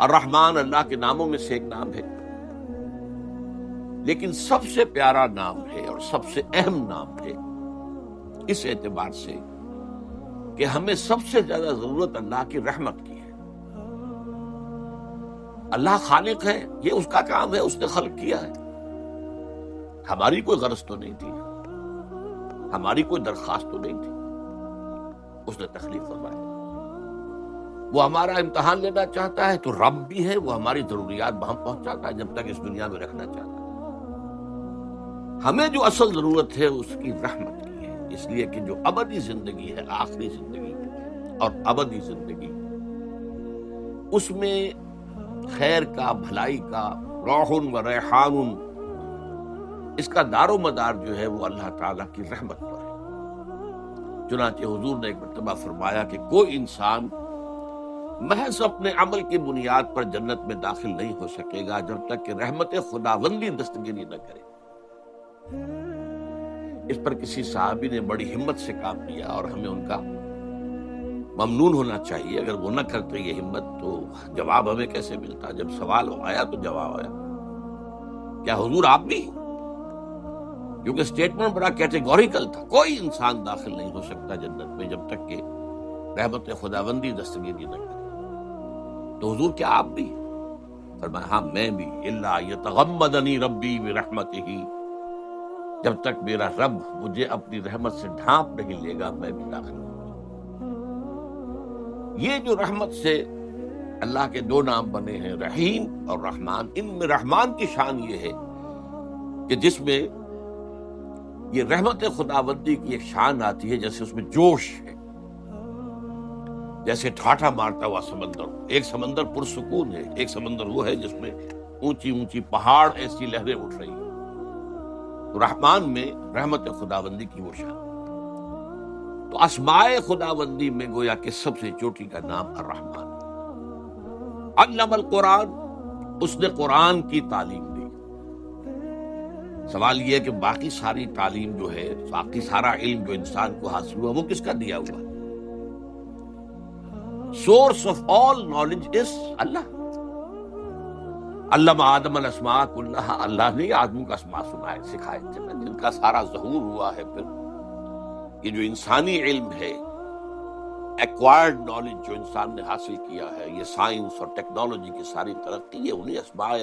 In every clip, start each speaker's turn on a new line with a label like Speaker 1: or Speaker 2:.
Speaker 1: الرحمن اللہ کے ناموں میں سے ایک نام ہے، لیکن سب سے پیارا نام ہے اور سب سے اہم نام ہے اس اعتبار سے کہ ہمیں سب سے زیادہ ضرورت اللہ کی رحمت کی ہے۔ اللہ خالق ہے، یہ اس کا کام ہے، اس نے خلق کیا ہے، ہماری کوئی غرض تو نہیں تھی، ہماری کوئی درخواست تو نہیں تھی، اس نے تخلیق فرمایا۔ وہ ہمارا امتحان لینا چاہتا ہے تو رب بھی ہے، وہ ہماری ضروریات بہم پہنچاتا ہے جب تک اس دنیا میں رکھنا چاہتا ہے۔ ہمیں جو اصل ضرورت ہے اس کی رحمت کی ہے، اس لیے کہ جو ابدی زندگی ہے، آخری زندگی اور ابدی زندگی، اس میں خیر کا، بھلائی کا، روح و ریحان، اس کا دار و مدار جو ہے وہ اللہ تعالیٰ کی رحمت پر ہے۔ چنانچہ حضور نے ایک مرتبہ فرمایا کہ کوئی انسان محض اپنے عمل کی بنیاد پر جنت میں داخل نہیں ہو سکے گا جب تک کہ رحمت خداوندی دستگیری نہ کرے۔ اس پر کسی صحابی نے بڑی ہمت سے کام کیا اور ہمیں ان کا ممنون ہونا چاہیے۔ اگر وہ نہ کرتے یہ ہمت تو جواب ہمیں کیسے ملتا؟ جب سوال آیا تو جواب آیا، کیا حضور آپ بھی؟ کیونکہ اسٹیٹمنٹ بڑا کیٹیگوریکل تھا، کوئی انسان داخل نہیں ہو سکتا جنت میں جب تک کہ رحمت خداوندی دستگیری نہ کرے۔ تو حضور کیا آپ بھی؟ فرمایا ہاں میں بھی، الا یتغمدنی ربی برحمتہ، جب تک میرا رب مجھے اپنی رحمت سے ڈھانپ نہیں لے گا میں بھی داخل ہوں۔ یہ جو رحمت سے اللہ کے دو نام بنے ہیں، رحیم اور رحمان، ان میں رحمان کی شان یہ ہے کہ جس میں یہ رحمت خداوندی کی ایک شان آتی ہے، جیسے اس میں جوش ہے، جیسے ٹھاٹھا مارتا ہوا سمندر۔ ایک سمندر پرسکون ہے، ایک سمندر وہ ہے جس میں اونچی اونچی پہاڑ ایسی لہریں اٹھ رہی ہیں۔ تو رحمان میں رحمت خداوندی کی وہ شان۔ تو اسماء خداوندی میں گویا کہ سب سے چوٹی کا نام الرحمان۔ علم القرآن، اس نے قرآن کی تعلیم دی۔ سوال یہ ہے کہ باقی ساری تعلیم جو ہے، باقی سارا علم جو انسان کو حاصل ہوا، وہ کس کا دیا ہوا؟ Source of all knowledge is اللہ۔ علم آدم الاسماء کلہا، اللہ نے آدم کا اسماء سکھائے تھے، جن کا سارا ظہور ہوا ہے۔ پھر یہ جو انسانی علم ہے، ایکوائرڈ نالج جو انسان نے حاصل کیا ہے، یہ سائنس اور ٹیکنالوجی کی ساری ترقی ہے، انہیں اسماء،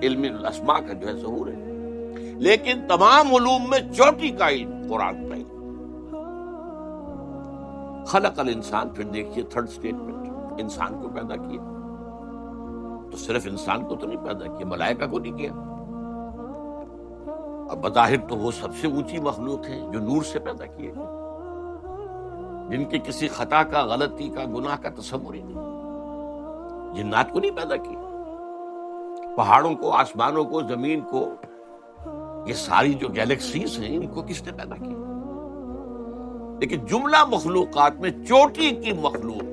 Speaker 1: علم الاسماء کا جو ہے ظہور ہے۔ لیکن تمام علوم میں چوٹی کا علم قرآن کا علم۔ خلق الانسان، پھر دیکھیے تھرڈ سٹیٹمنٹ، انسان کو پیدا کیا۔ تو صرف انسان کو تو نہیں پیدا کیا، ملائکہ کو نہیں کیا۔ اور بظاہر تو وہ سب سے اونچی مخلوق ہے جو نور سے پیدا کیے گئے، جن کی کسی خطا کا، غلطی کا، گناہ کا تصور ہی نہیں۔ جنات کو نہیں پیدا کیا، پہاڑوں کو، آسمانوں کو، زمین کو، یہ ساری جو گیلیکسیز ہیں ان کو کس نے پیدا کیا؟ لیکن جملہ مخلوقات میں چوٹی کی مخلوق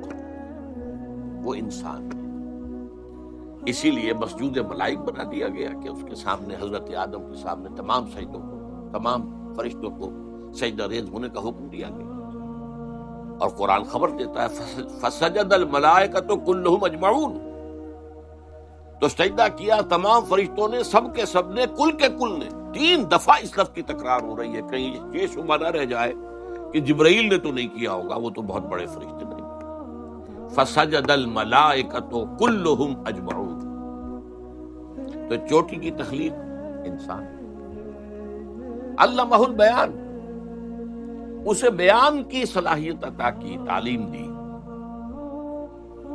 Speaker 1: وہ انسان ہے۔ اسی لیے مسجود ملائک بنا دیا گیا کہ اس کے سامنے، حضرت آدم کے سامنے تمام سجدوں کو، تمام فرشتوں کو سجدہ ریز ہونے کا حکم دیا گیا۔ اور قرآن خبر دیتا ہے فسجد الملائکۃ کلہم اجمعون، تو سجدہ کیا تمام فرشتوں نے، سب کے سب نے، کل کے کل نے۔ 3 دفعہ اس لفظ کی تکرار ہو رہی ہے، کہیں یہ شبہ نہ رہ جائے کہ جبرائیل نے تو نہیں کیا ہوگا، وہ تو بہت بڑے فرشتے نہیں۔ فسجد الملائکۃ کلہم اجمعون، تو چوٹی کی تخلیق انسان۔ علمہ البیان، اسے بیان کی صلاحیت عطا کی، تعلیم دی،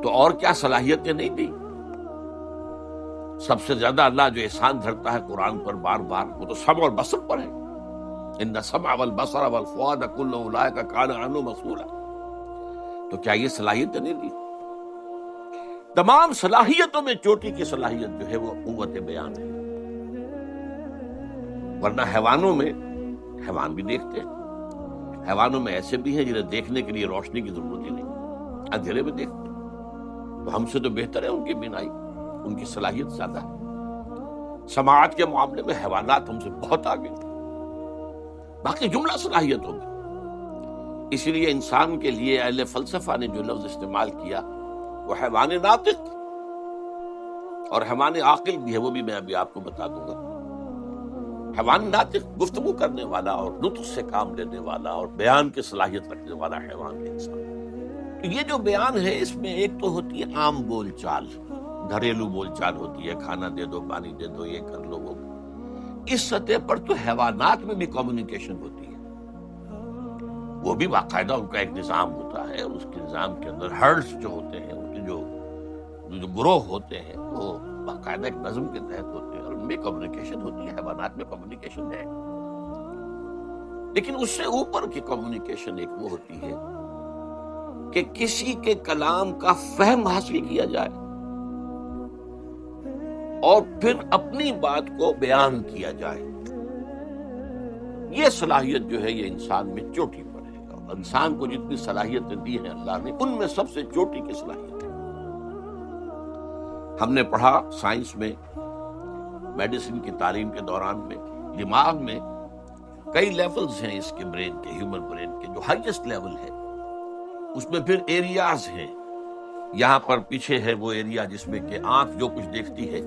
Speaker 1: تو اور کیا صلاحیتیں نہیں دی؟ سب سے زیادہ اللہ جو احسان دھرتا ہے قرآن پر بار بار، وہ تو سمع اور بصر پر ہے۔ ان السمع والبصر والفؤاد کل اولئک کان عنہ مسئولا، تو کیا یہ صلاحیتیں نہیں دی؟ تمام صلاحیتوں میں چوٹی کی صلاحیت جو ہے وہ قوت بیان ہے۔ ورنہ حیوانوں میں، حیوان بھی دیکھتے ہیں، حیوانوں میں ایسے بھی ہیں جنہیں دیکھنے کے لیے روشنی کی ضرورت ہی نہیں، اندھیرے میں دیکھتے ہیں۔ تو ہم سے تو بہتر ہے ان کی بینائی، ان کی صلاحیت زیادہ ہے۔ سماعت کے معاملے میں حیوانات ہم سے بہت آگے، باقی جملہ صلاحیت ہوگی۔ اسی لیے انسان کے لیے اہل فلسفہ نے جو لفظ استعمال کیا وہ حیوان ناطق، اور حیوان عاقل بھی ہے، وہ بھی میں ابھی آپ کو بتا دوں گا۔ حیوان ناطق، گفتگو کرنے والا اور نطق سے کام لینے والا اور بیان کی صلاحیت رکھنے والا حیوان ہے انسان۔ یہ جو بیان ہے اس میں ایک تو ہوتی ہے عام بول چال، گھریلو بول چال ہوتی ہے، کھانا دے دو، پانی دے دو، یہ کر لو، وہ۔ اس سطح پر تو حیوانات میں بھی کمیونیکیشن ہوتی ہے، وہ بھی باقاعدہ ان کا ایک نظام ہوتا ہے، اور اس کے نظام کے اندر ہرڈز جو ہوتے ہیں، ان کے جو گروہ ہوتے ہیں، وہ باقاعدہ ایک نظم کے تحت ہوتے ہیں، اور ان میں کمیونیکیشن ہوتی ہے۔ حیوانات میں کمیونیکیشن ہے، لیکن اس سے اوپر کی کمیونیکیشن ایک وہ ہوتی ہے کہ کسی کے کلام کا فہم حاصل کیا جائے اور پھر اپنی بات کو بیان کیا جائے۔ یہ صلاحیت جو ہے یہ انسان میں چوٹی پر ہے، اور انسان کو جتنی صلاحیتیں دی ہیں اللہ نے، ان میں سب سے چوٹی کی صلاحیت ہے۔ ہم نے پڑھا سائنس میں، میڈیسن کی تعلیم کے دوران میں، دماغ میں کئی لیولز ہیں اس کے برین کے، ہیومن برین کے۔ جو ہائیسٹ لیول ہے اس میں پھر ایریاز ہیں۔ یہاں پر پیچھے ہے وہ ایریا جس میں کہ آنکھ جو کچھ دیکھتی ہے،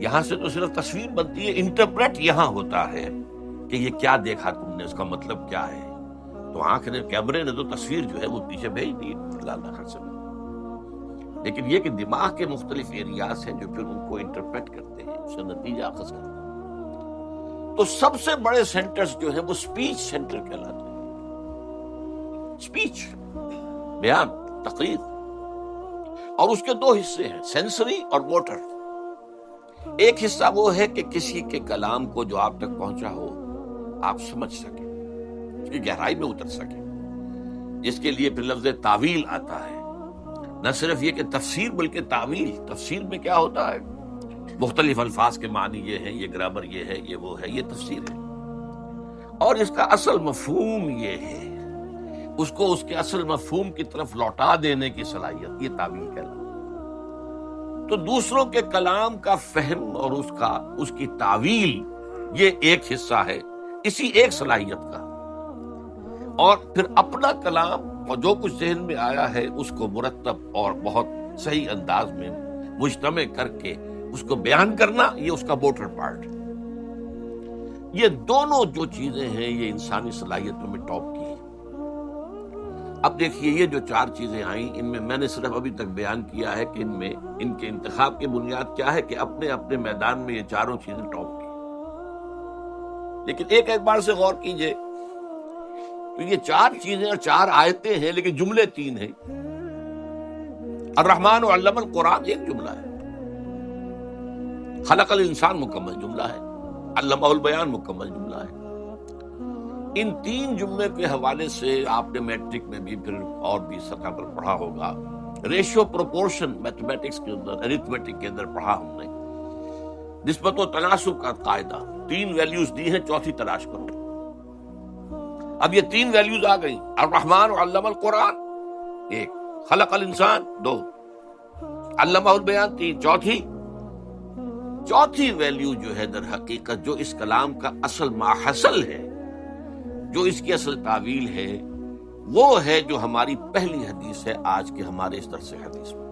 Speaker 1: یہاں سے تو صرف تصویر بنتی ہے، انٹرپریٹ یہاں ہوتا ہے کہ یہ کیا دیکھا تم نے، اس کا مطلب کیا ہے۔ تو آنکھ نے، کیمرے نے تو تصویر جو ہے وہ پیچھے بھیج دی اللہ سے، لیکن یہ کہ دماغ کے مختلف ایریاز ہیں جو پھر ان کو انٹرپریٹ کرتے ہیں، اس سے نتیجہ اخذ کرتے ہیں۔ تو سب سے بڑے سینٹرز جو ہیں وہ سپیچ سینٹر کہلاتے ہیں۔ سپیچ، بیان، تقریر، اور اس کے دو حصے ہیں، سینسری اور موٹر۔ ایک حصہ وہ ہے کہ کسی کے کلام کو جو آپ تک پہنچا ہو آپ سمجھ سکیں، اس کی گہرائی میں اتر سکیں، جس کے لیے پھر لفظ تعویل آتا ہے۔ نہ صرف یہ کہ تفسیر، بلکہ تعویل۔ تفسیر میں کیا ہوتا ہے؟ مختلف الفاظ کے معنی یہ ہے، یہ گرامر یہ ہے، یہ وہ ہے، یہ تفسیر ہے۔ اور اس کا اصل مفہوم یہ ہے، اس کو اس کے اصل مفہوم کی طرف لوٹا دینے کی صلاحیت، یہ تعویل کہلاتا ہے۔ تو دوسروں کے کلام کا فہم اور اس کی تعویل، یہ ایک حصہ ہے اسی ایک صلاحیت کا۔ اور پھر اپنا کلام اور جو کچھ ذہن میں آیا ہے اس کو مرتب اور بہت صحیح انداز میں مجتمع کر کے اس کو بیان کرنا، یہ اس کا موٹر پارٹ ہے۔ یہ دونوں جو چیزیں ہیں یہ انسانی صلاحیتوں میں ٹاپ کی ہیں۔ اب دیکھیے یہ جو چار چیزیں آئیں، ان میں نے صرف ابھی تک بیان کیا ہے کہ ان کے انتخاب کی بنیاد کیا ہے کہ اپنے اپنے میدان میں یہ چاروں چیزیں ٹاپ کی۔ لیکن ایک بار سے غور کیجئے تو یہ چار چیزیں اور چار آیتیں ہیں، لیکن جملے تین ہیں۔ الرحمن علم القرآن ایک جملہ ہے، خلق الانسان مکمل جملہ ہے، علمہ البیان مکمل جملہ ہے۔ ان تین جملے کے حوالے سے آپ نے میٹرک میں بھی پھر اور بھی سطح پر پڑھا ہوگا، ریشو پروپورشن میتھمیٹکس کے اندر، ارتھمیٹک کے اندر پڑھا ہم نے، نسبت و تناسب کا قاعدہ۔ تین ویلیوز دی ہیں، چوتھی تلاش کرو۔ اب یہ تین ویلیوز آ گئی، الرحمن علم القرآن ایک، خلق الانسان دو، علمہ البیان تین، چوتھی ویلیو جو ہے در حقیقت جو اس کلام کا اصل ماحصل ہے، جو اس کی اصل تعویل ہے، وہ ہے جو ہماری پہلی حدیث ہے آج کے ہمارے اس درس حدیث میں،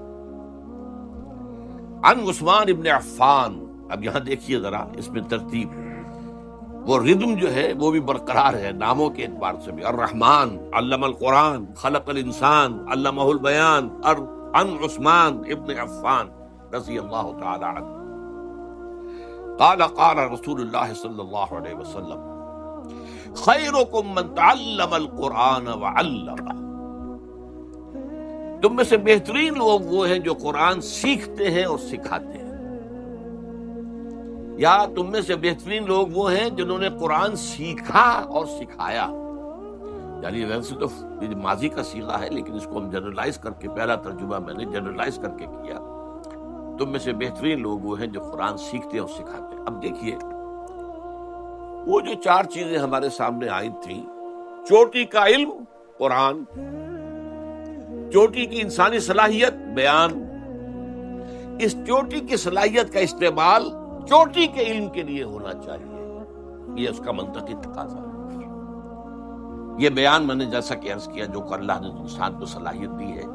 Speaker 1: عن عثمان ابن عفان۔ اب یہاں دیکھیے ذرا اس میں ترتیب، وہ ردم جو ہے وہ بھی برقرار ہے ناموں کے اعتبار سے بھی، الرحمن علم القرآن، خلق الانسان، علمہ البیان، عن عثمان ابن عفان رضی اللہ تعالی عنہ قال قال رسول اللہ صلی اللہ علیہ وسلم خیرکم من تعلم القرآن وعلمہ۔ تم میں سے بہترین لوگ وہ ہیں جو قرآن سیکھتے ہیں اور سکھاتے ہیں، یا تم میں سے بہترین لوگ وہ ہیں جنہوں نے قرآن سیکھا اور سکھایا۔ یعنی ویسے تو یہ ماضی کا صیغہ ہے، لیکن اس کو ہم جنرلائز کر کے، پہلا ترجمہ میں نے جنرلائز کر کے کیا، تم میں سے بہترین لوگ وہ ہیں جو قرآن سیکھتے اور سکھاتے ہیں۔ اب دیکھیے وہ جو چار چیزیں ہمارے سامنے آئی تھیں، چوٹی کا علم قرآن، چوٹی کی انسانی صلاحیت بیان، اس چوٹی کی صلاحیت کا استعمال چوٹی کے علم کے لیے ہونا چاہیے، یہ اس کا منطقی تقاضا ہے۔ یہ بیان میں نے جیسا کہ عرض کیا، جو اللہ نے انسان کو صلاحیت دی ہے،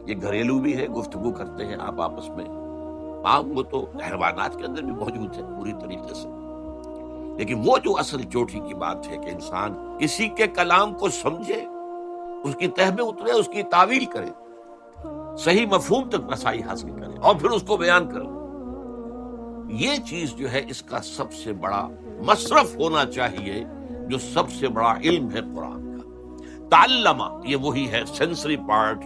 Speaker 1: یہ گھریلو بھی ہے، گفتگو کرتے ہیں آپ آپس میں، ہاں وہ تو حیوانات کے اندر بھی موجود ہے پوری طریقے سے، لیکن وہ جو اصل چوٹی کی بات ہے کہ انسان کسی کے کلام کو سمجھے، اس کی تہ میں اترے، اس کی تعویل کرے، صحیح مفہوم تک رسائی حاصل کرے اور پھر اس کو بیان کرے، یہ چیز جو ہے اس کا سب سے بڑا مصرف ہونا چاہیے، جو سب سے بڑا علم ہے قرآن کا۔ تعلمہ یہ وہی ہے سینسری پارٹ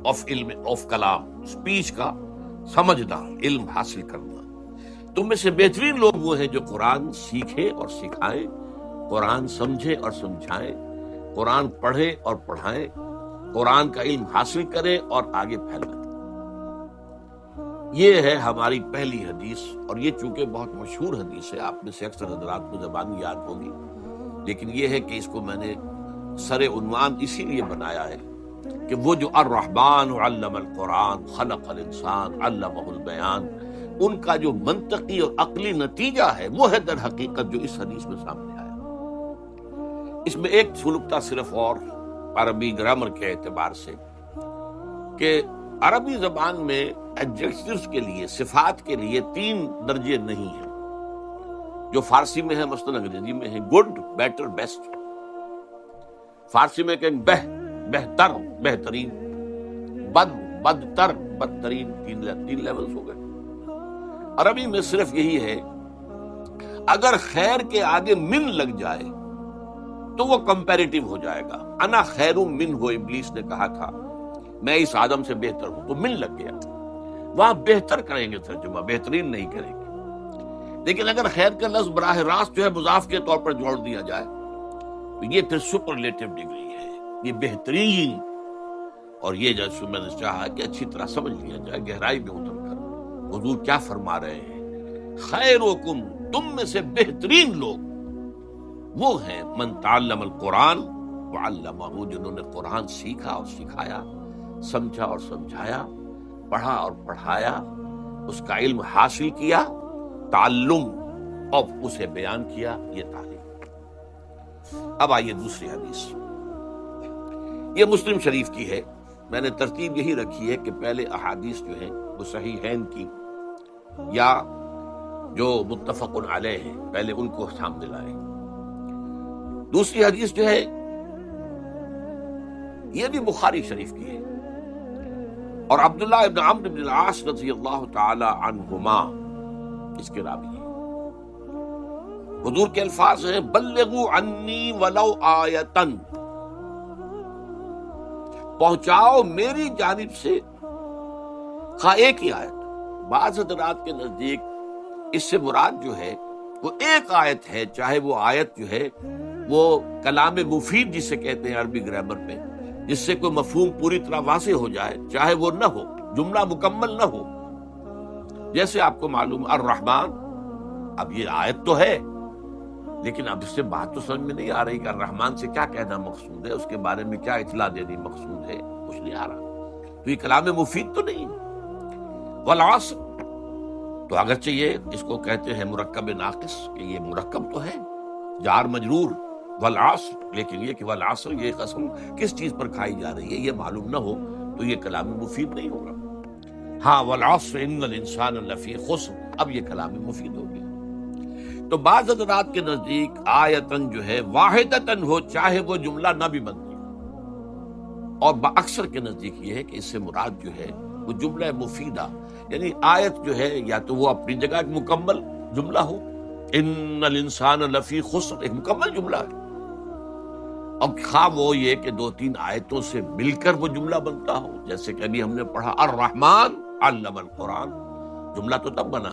Speaker 1: آف علم آف کلام، اسپیچ کا سمجھنا، علم حاصل کرنا۔ تم میں سے بہترین لوگ وہ ہیں جو قرآن سیکھے اور سکھائیں، قرآن سمجھے اور سمجھائیں، قرآن پڑھے اور پڑھائیں، قرآن کا علم حاصل کرے اور آگے پھیلائیں۔ یہ ہے ہماری پہلی حدیث، اور یہ چونکہ بہت مشہور حدیث ہے، آپ میں سے اکثر حضرات کو زبانی یاد ہوگی، لیکن یہ ہے کہ اس کو میں نے سر عنوان اسی لیے بنایا ہے کہ وہ جو الرحمن علم القرآن خلق الانسان علمہ البیان، ان کا جو منطقی اور عقلی نتیجہ ہے وہ ہے در حقیقت جو اس حدیث میں سامنے آیا۔ اس میں ایک نکتہ صرف اور عربی گرامر کے اعتبار سے، کہ عربی زبان میں ایڈجیکٹیوز کے لیے، صفات کے لیے 3 درجے نہیں ہیں جو فارسی میں ہے، مثلا انگریزی میں ہے گڈ، بیٹر، بیسٹ۔ فارسی میں کہیں بہتر، بہترین، بد، بدتر، بدترین، 3 لیولز ہو گئے۔ عربی میں صرف یہی ہے، اگر خیر کے آگے من لگ جائے تو وہ کمپیریٹیو ہو جائے گا۔ انا خیر من ہو، ابلیس نے کہا تھا میں اس آدم سے بہتر ہوں، تو من لگ گیا، وہاں بہتر کریں گے ترجمہ، بہترین نہیں کریں گے۔ لیکن اگر خیر کا لفظ براہ راست جو ہے مضاف کے طور پر جوڑ دیا جائے تو یہ پھر سپرلیٹو ڈگری ہے، یہ بہترین۔ اور یہ جیسے میں نے چاہا کہ اچھی طرح سمجھ لیا جائے، گہرائی میں اتر کر حضور کیا فرما رہے ہیں۔ خیرکم، تم میں سے بہترین لوگ وہ ہیں من تعلم القرآن وعلمہ، جنہوں نے قرآن سیکھا اور سکھایا، سمجھا اور سمجھایا، پڑھا اور پڑھایا، اس کا علم حاصل کیا، تعلم اور اسے بیان کیا، یہ تعلیم۔ اب آئیے دوسری حدیث، یہ مسلم شریف کی ہے۔ میں نے ترتیب یہی رکھی ہے کہ پہلے احادیث جو ہیں وہ صحیحین کی یا جو متفق علیہ ہیں، پہلے ان کو سامنے لائیں۔ دوسری حدیث جو ہے یہ بھی بخاری شریف کی ہے، اور عبداللہ ابن عمرو بن العاص رضی اللہ تعالی عنہما اس کے راوی ہیں۔ حضور کے الفاظ ہیں بلغوا عنی ولو آیتن، پہنچاؤ میری جانب سے خواہ ایک ہی آیت۔ بعض حضرات کے نزدیک اس سے مراد جو ہے وہ ایک آیت ہے، چاہے وہ آیت جو ہے وہ کلام مفید جسے کہتے ہیں عربی گرامر میں، جس سے کوئی مفہوم پوری طرح واضح ہو جائے، چاہے وہ نہ ہو، جملہ مکمل نہ ہو۔ جیسے آپ کو معلوم الرحمن، اب یہ آیت تو ہے لیکن اب اس سے بات تو سمجھ میں نہیں آ رہی کہ الرحمن سے کیا کہنا مقصود ہے، اس کے بارے میں کیا اطلاع دینی مقصود ہے، کچھ نہیں آ رہا، تو یہ کلام مفید تو نہیں۔ والعصر، تو اگرچہ یہ اس کو کہتے ہیں مرکب ناقص، کہ یہ مرکب تو ہے، جار مجرور والعصر، لیکن یہ کہ والعصر یہ قسم کس چیز پر کھائی جا رہی ہے یہ معلوم نہ ہو تو یہ کلام مفید نہیں ہوگا۔ ہاں والعصر ان الانسان لفی خسر، اب یہ کلام مفید ہو گیا۔ تو بعض حضرات کے نزدیک آیتن جو ہے واحدتن ہو، چاہے وہ جملہ نہ بھی بنتی، اور اکثر کے نزدیک یہ ہے کہ اس سے مراد جو ہے وہ جملہ مفیدہ، یعنی آیت جو ہے یا تو وہ اپنی جگہ ایک مکمل جملہ ہو، ان الانسان لفی خسر ایک مکمل جملہ ہے، اب خواہ وہ یہ کہ 2-3 آیتوں سے مل کر وہ جملہ بنتا ہو، جیسے کہ ابھی ہم نے پڑھا الرحمن علم القرآن، جملہ تو تب بنا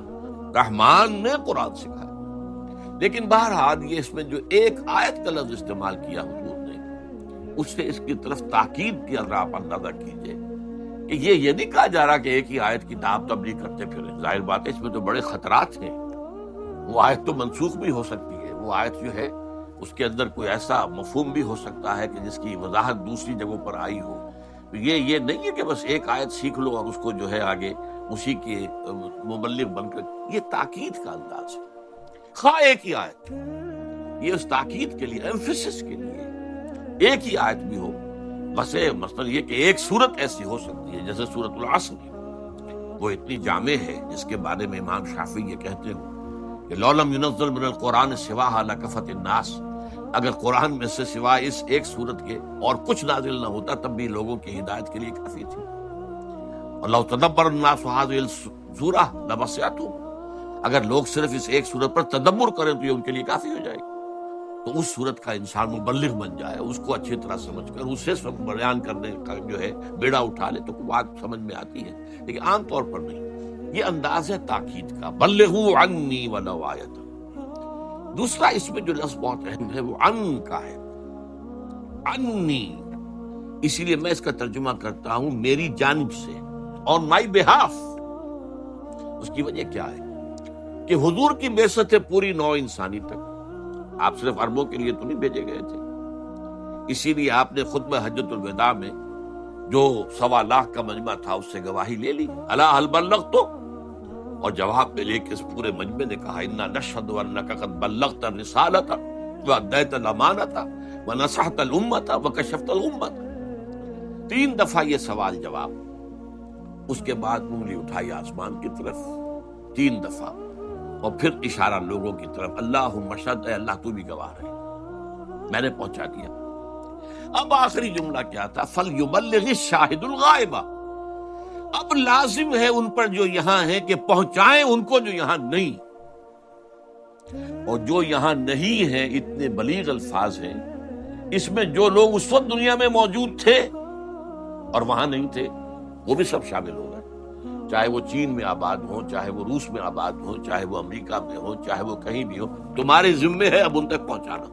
Speaker 1: رحمان نے قرآن سکھایا، لیکن بہرحال یہ اس میں جو ایک آیت کا لفظ استعمال کیا حضور نے، اس سے اس کی طرف تاکید کی آپ اندازہ کیجئے کہ یہ نہیں کہا جا رہا کہ ایک ہی آیت کی دعوت تبلیغ کرتے پھریں، ظاہر بات ہے اس میں تو بڑے خطرات ہیں، وہ آیت تو منسوخ بھی ہو سکتی ہے، وہ آیت جو ہے اس کے اندر کوئی ایسا مفہوم بھی ہو سکتا ہے کہ جس کی وضاحت دوسری جگہوں پر آئی ہو، یہ نہیں ہے کہ بس ایک آیت سیکھ لو اور اس کو جو ہے آگے اسی کے مبلغ بن کر، یہ تاکید کا انداز ہے، خواہ ایک ہی آیت، یہ اس تاکید کے لیے، ایمفیسس کے لیے ایک ہی آیت بھی ہو، بس مثلا یہ کہ ایک صورت ایسی ہو سکتی ہے جیسے سورۃ العصر، وہ اتنی جامع ہے جس کے بارے میں امام شافعی یہ کہتے ہیں کہ لو لم ينزل من القرآن سواها لکفت الناس، اگر قرآن میں سے سوائے اس ایک سورت کے اور کچھ نازل نہ ہوتا تب بھی لوگوں کی ہدایت کے لیے کافی تھی. اور لو تدبر الناس هذه السورہ لوسعتهم، اگر لوگ صرف اس ایک سورت پر تدبر کریں تو یہ ان کے لیے کافی ہو جائے گی. تو اس صورت کا انسان مبلغ بن جائے، اس کو اچھی طرح سمجھ کر اسے سب بیان کرنے کا جو ہے بیڑا اٹھا لے تو بات سمجھ میں آتی ہے، لیکن عام طور پر نہیں. یہ انداز ہے تاکید کا، بلغوا عنی ولو آیۃ. دوسرا اس میں جو لفظ بہت اہم ہے وہ ان کا ہے، انی. اسی لیے میں اس کا ترجمہ کرتا ہوں میری جانب سے، on my behalf. اس کی وجہ کیا ہے کہ حضور کی بعثت ہے پوری نوع انسانی تک. آپ صرف عربوں کے لیے تو نہیں بھیجے گئے تھے. اسی لیے آپ نے خطبہ حجۃ الوداع میں جو 1.25 لاکھ کا مجمع تھا اس سے گواہی لے لی، الا هل بلغت، اور جواب میں لے کے اس پورے مجمع نے کہا انا نشهد انک قد بلغت الرسالۃ وادیت الامانۃ ونصحت الامۃ وکشفت الغمۃ. 3 دفعہ یہ سوال جواب، اس کے بعد انگلی اٹھائی آسمان کی طرف 3 دفعہ، اور پھر اشارہ لوگوں کی طرف، اللہم اشہد، اے اللہ تو بھی گواہ رہے، میں نے پہنچا دیا. اب آخری جملہ کیا تھا؟ فَلْيُبَلِّغِ الشَّاهِدُ الْغَائِبَ. اب لازم ہے ان پر جو یہاں ہیں کہ پہنچائیں ان کو جو یہاں نہیں. اور جو یہاں نہیں ہیں اتنے بلیغ الفاظ ہیں، اس میں جو لوگ اس وقت دنیا میں موجود تھے اور وہاں نہیں تھے وہ بھی سب شامل ہو گئے، چاہے وہ چین میں آباد ہوں، چاہے وہ روس میں آباد ہوں، چاہے وہ امریکہ میں ہوں، چاہے وہ کہیں بھی ہو. تمہارے ذمے ہے اب ان تک پہنچانا.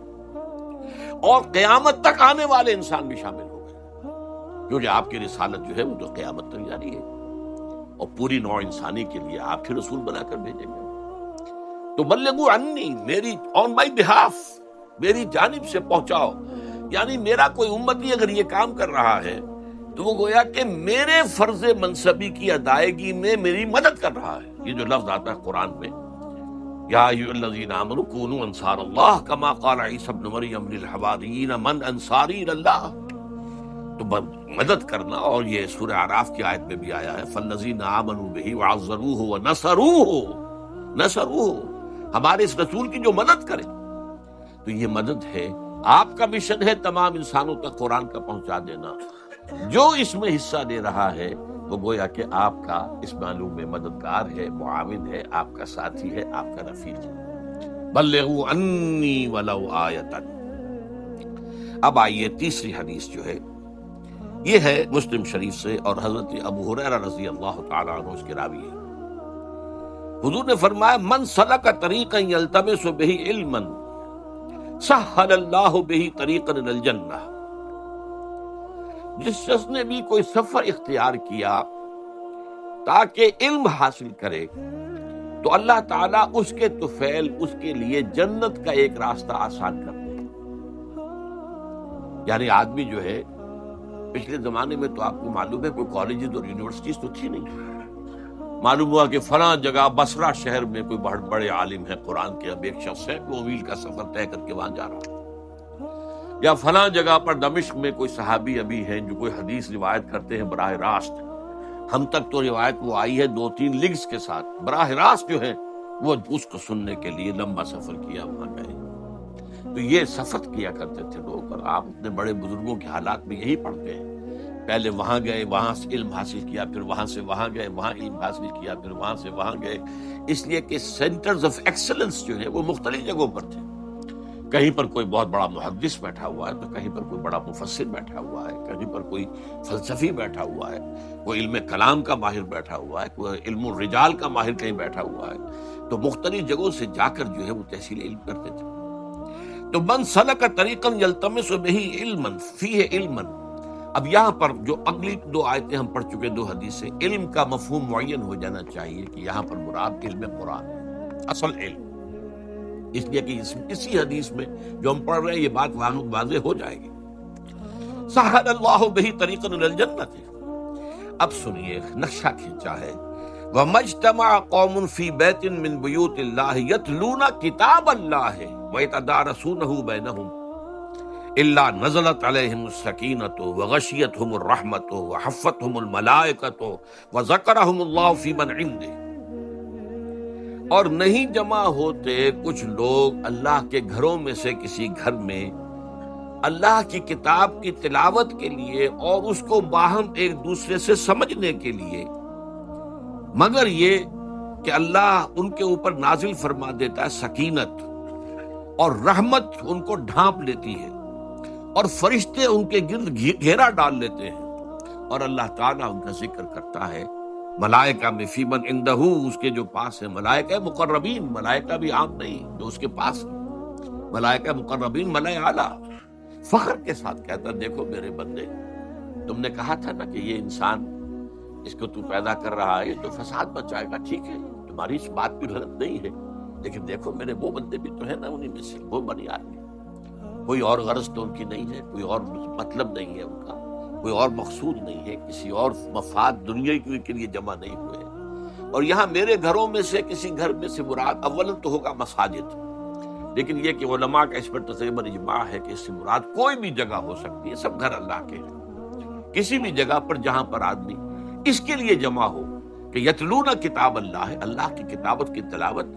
Speaker 1: اور قیامت تک آنے والے انسان بھی شامل ہو گئے، کیونکہ آپ کی رسالت جو ہے وہ تو قیامت تک جاری ہے، اور پوری نوع انسانی کے لیے آپ پھر رسول بنا کر بھیجیں گے. تو بلغوا عنی، میری آن مائی بہاف، میری جانب سے پہنچاؤ. یعنی میرا کوئی امتی اگر یہ کام کر رہا ہے تو وہ گویا کہ میرے فرض منصبی کی ادائیگی میں میری مدد کر رہا ہے. یہ جو لفظ آتا ہے قرآن میں، یا ایھا الذین آمنوا کونوا انصار اللہ کما قال عیسی ابن مریم للحواریین من انصاری اللہ. تو مدد کرنا، اور یہ سورہ اعراف کی آیت میں بھی آیا ہے فالذین آمنوا بہ وعزروہ ونصروہ. ہمارے اس رسول کی جو مدد کرے، تو یہ مدد ہے. آپ کا مشن ہے تمام انسانوں تک قرآن کا پہنچا دینا. جو اس میں حصہ لے رہا ہے وہ گویا کہ آپ کا اس معلوم میں مددگار ہے، معاون ہے، آپ کا ساتھی ہے، آپ کا رفیق ہے. بلغوا عنی ولو آیۃ. اب آئیے تیسری حدیث جو ہے، یہ ہے مسلم شریف سے، اور حضرت ابو ہریرہ رضی اللہ تعالیٰ عنہ اس کے راوی ہیں. حضور نے فرمایا من سلک طریقا یلتمس بہ علما سہل اللہ بہ طریقا الی الجنہ. جس شخص نے بھی کوئی سفر اختیار کیا تاکہ علم حاصل کرے تو اللہ تعالیٰ اس کے طفیل اس کے لیے جنت کا ایک راستہ آسان کر دے. یعنی آدمی جو ہے، پچھلے زمانے میں تو آپ کو معلوم ہے کوئی کالجز اور یونیورسٹیز تو تھی نہیں. معلوم ہوا کہ فلاں جگہ بصرہ شہر میں کوئی بہت بڑے عالم ہے قرآن کے، اب ایک شخص ہے 2 میل کا سفر طے کر کے وہاں جا رہا ہے. یا فلاں جگہ پر دمشق میں کوئی صحابی ابھی ہیں جو کوئی حدیث روایت کرتے ہیں براہ راست. ہم تک تو روایت وہ آئی ہے 2-3 لنکس کے ساتھ، براہ راست جو ہے وہ اس کو سننے کے لیے لمبا سفر کیا وہاں گئے. تو یہ سفر کیا کرتے تھے لوگ، اور آپ اپنے بڑے بزرگوں کے حالات میں یہی پڑھتے ہیں. پہلے وہاں گئے، وہاں سے علم حاصل کیا، پھر وہاں سے وہاں گئے، وہاں علم حاصل کیا، پھر وہاں سے وہاں گئے. اس لیے کہ سینٹرز آف ایکسلنس جو ہے وہ مختلف جگہوں پر تھے. کہیں پر کوئی بہت بڑا محدث بیٹھا ہوا ہے، تو کہیں پر کوئی بڑا مفسر بیٹھا ہوا ہے، کہیں پر کوئی فلسفی بیٹھا ہوا ہے، کوئی علم کلام کا ماہر بیٹھا ہوا ہے، کوئی علم الرجال کا ماہر کہیں بیٹھا ہوا ہے. تو مختلف جگہوں سے جا کر جو ہے وہ تحصیل علم کرتے تھے. تو من سلک طریقا یلتمس بہ علما فیہ علما. اب یہاں پر جو اگلی 2 آیتیں ہم پڑھ چکے، 2 حدیثیں، علم کا مفہوم معین ہو جانا چاہیے کہ یہاں پر مراد علم قرآن، اصل علم. اس لیے کہ اسی حدیث میں جو ہم پڑھ رہے ہیں یہ بات واضح ہو جائے گی. سہل اللہ بہ طریقا الی الجنہ. اب سنیے، نقشہ کھینچا ہے وَمَجْتَمَعَ قَوْمٌ فِي بَيْتٍ مِّن بُيُوتِ اللَّهِ يَتْلُونَ كِتَابَ اللَّهِ وَيَتَدَارَسُونَهُ بَيْنَهُمْ. الا نزلت علیہم السکینۃ وغشیتہم الرحمۃ وحفتہم الملائکۃ وذکرہم اللہ فی من عنده، اور نہیں جمع ہوتے کچھ لوگ اللہ کے گھروں میں سے کسی گھر میں اللہ کی کتاب کی تلاوت کے لیے اور اس کو باہم ایک دوسرے سے سمجھنے کے لیے، مگر یہ کہ اللہ ان کے اوپر نازل فرما دیتا ہے سکینت، اور رحمت ان کو ڈھانپ لیتی ہے، اور فرشتے ان کے گرد گھیرا ڈال لیتے ہیں، اور اللہ تعالیٰ ان کا ذکر کرتا ہے ملائکہ میں فی من عندہ، اس کے جو پاس ہے، ملائکہ مقربین، ملائکہ بھی عام نہیں جو اس کے پاس ہے، ملائکہ مقربین ملائے اعلیٰ، فخر کے ساتھ کہتا دیکھو میرے بندے، تم نے کہا تھا نا کہ یہ انسان اس کو تو پیدا کر رہا ہے تو فساد مچائے گا، ٹھیک ہے تمہاری اس بات بھی غلط نہیں ہے، لیکن دیکھو میرے وہ بندے بھی تو ہیں نا انہی میں سے، وہ بنی آدمی، کوئی اور غرض تو ان کی نہیں ہے، کوئی اور مطلب نہیں ہے ان کا، کوئی اور مقصود نہیں ہے، کسی اور مفاد دنیا کے لیے جمع نہیں ہوئے ہیں۔ اور یہاں میرے گھروں میں سے کسی گھر میں سے مراد اول تو ہوگا مساجد، لیکن یہ کہ علماء کا اس پر تقریباً اجماع ہے کہ اس سے مراد کوئی بھی جگہ ہو سکتی ہے، سب گھر اللہ کے ہیں، کسی بھی جگہ پر جہاں پر آدمی اس کے لیے جمع ہو کہ یتلون کتاب اللہ ہے، اللہ کی کتابت کی تلاوت،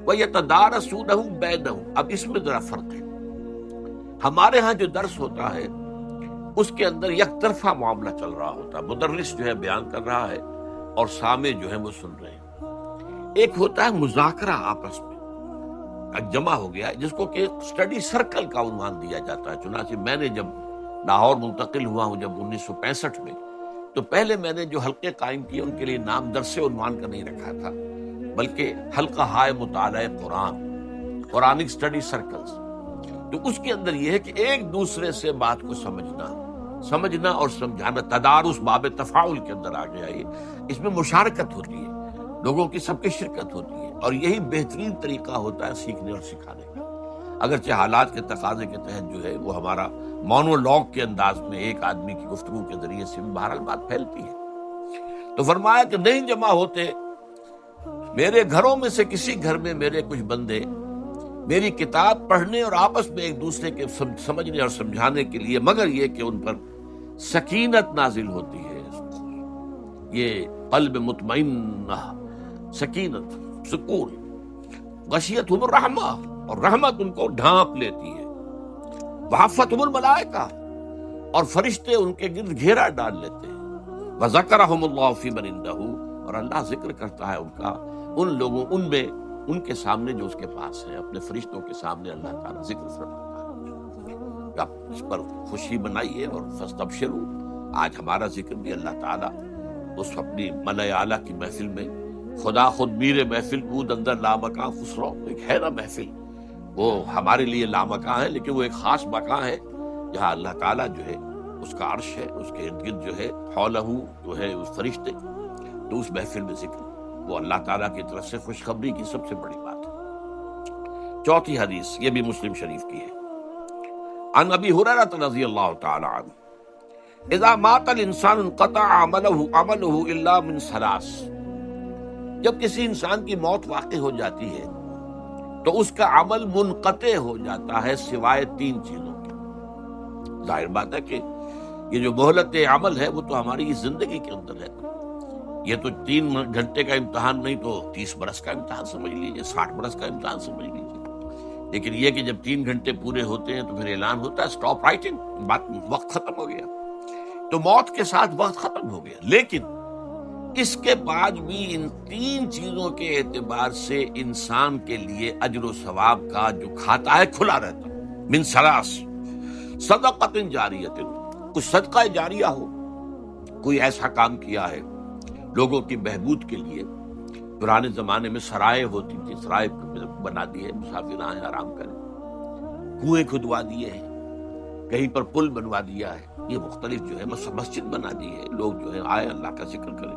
Speaker 1: وَيَتَدَارَسُونَهُ بَيْنَهُمْ۔ اب اس میں ذرا فرق ہے، ہمارے ہاں جو درس ہوتا ہے اس کے اندر یک طرفہ معاملہ چل رہا ہوتا ہے، مدرس جو ہے بیان کر رہا ہے اور سامع جو ہے وہ سن رہے ہیں، ایک ہوتا ہے مذاکرہ آپس میں جمع ہو گیا جس کو کہ اسٹڈی سرکل کا عنوان دیا جاتا ہے۔ چنانچہ میں نے جب لاہور منتقل ہوا ہوں جب 1965 میں، تو پہلے میں نے جو حلقے قائم کیے ان کے لیے نام درس عنوان کا نہیں رکھا تھا، بلکہ حلقہ ہائے مطالعہ قرآن، قرآنک اسٹڈی سرکلز۔ تو اس کے اندر یہ ہے کہ ایک دوسرے سے بات کو سمجھنا اور سمجھانا، تدارس باب تفاعل کے اندر آ گیا یہ، اس میں مشارکت ہوتی ہے، لوگوں کی سب کی شرکت ہوتی ہے، اور یہی بہترین طریقہ ہوتا ہے سیکھنے اور سکھانے کا، اگرچہ حالات کے تقاضے کے تحت جو ہے وہ ہمارا مونولوگ کے انداز میں ایک آدمی کی گفتگو کے ذریعے سے بھی بہرحال بات پھیلتی ہے۔ تو فرمایا کہ نہیں جمع ہوتے میرے گھروں میں سے کسی گھر میں میرے کچھ بندے میری کتاب پڑھنے اور آپس میں ایک دوسرے کے سمجھنے اور سمجھانے کے لیے، مگر یہ کہ ان پر سکینت نازل ہوتی ہے، یہ قلب مطمئنہ، سکینت، سکون، غشیتہم الرحمہ، اور رحمت ان کو ڈھانپ لیتی ہے، وحفتہم الملائکہ، اور فرشتے ان کے گرد گھیرا ڈال لیتے ہیں، وذکرہم اللہ فی من عندہ، اور اللہ ذکر کرتا ہے ان کا ان لوگوں، ان میں، ان کے سامنے جو اس کے پاس ہے، اپنے فرشتوں کے سامنے اللہ تعالیٰ ذکر فرماتا ہے۔ آپ اس پر خوشی منائیے اور فاستبشروا، آج ہمارا ذکر بھی اللہ تعالیٰ اس اپنی ملائے اعلیٰ کی محفل میں، خدا خود میر محفل بود اندر لامکاں خسرو، ایک ہے نا محفل، وہ ہمارے لیے لامکاں ہے، لیکن وہ ایک خاص مکان ہے جہاں اللہ تعالیٰ جو ہے اس کا عرش ہے، اس کے ارد گرد جو ہے حولہ جو ہے اس فرشتے، تو اس محفل میں ذکر وہ اللہ تعالیٰ کی طرف سے خوشخبری کی سب سے بڑی بات ہے۔ چوتھی حدیث یہ بھی مسلم شریف کی ہے، عن ابی ہریرہ رضی اللہ تعالی عنہ، اذا مات الانسان انقطع عملہ الا من ثلاث، جب کسی انسان کی موت واقع ہو جاتی ہے تو اس کا عمل منقطع ہو جاتا ہے سوائے تین چیزوں کے۔ ظاہر بات ہے کہ یہ جو مہلت عمل ہے وہ تو ہماری اس زندگی کے اندر ہے، یہ تو 3 گھنٹے کا امتحان نہیں تو 30 برس کا امتحان سمجھ لیجیے، 60 برس کا امتحان سمجھ لیجیے، لیکن یہ کہ جب 3 گھنٹے پورے ہوتے ہیں تو پھر اعلان ہوتا ہے اسٹاپ رائٹنگ، وقت ختم ہو گیا، تو موت کے ساتھ وقت ختم ہو گیا، لیکن اس کے بعد بھی ان 3 چیزوں کے اعتبار سے انسان کے لیے اجر و ثواب کا جو کھاتا ہے کھلا رہتا ہے۔ من ثلاث، صدقۃ جاریۃ، کچھ صدقہ جاریہ ہو، کوئی ایسا کام کیا ہے لوگوں کی بہبود کے لیے۔ پرانے زمانے میں سرائے ہوتی تھی، سرائے بنا دی ہے، مسافر آئیں آرام کریں، کنویں کھدوا دیے ہیں، کہیں پر پل بنوا دیا ہے، یہ مختلف جو ہے مسجد بنا دی ہے، لوگ جو ہے آئے اللہ کا ذکر کریں۔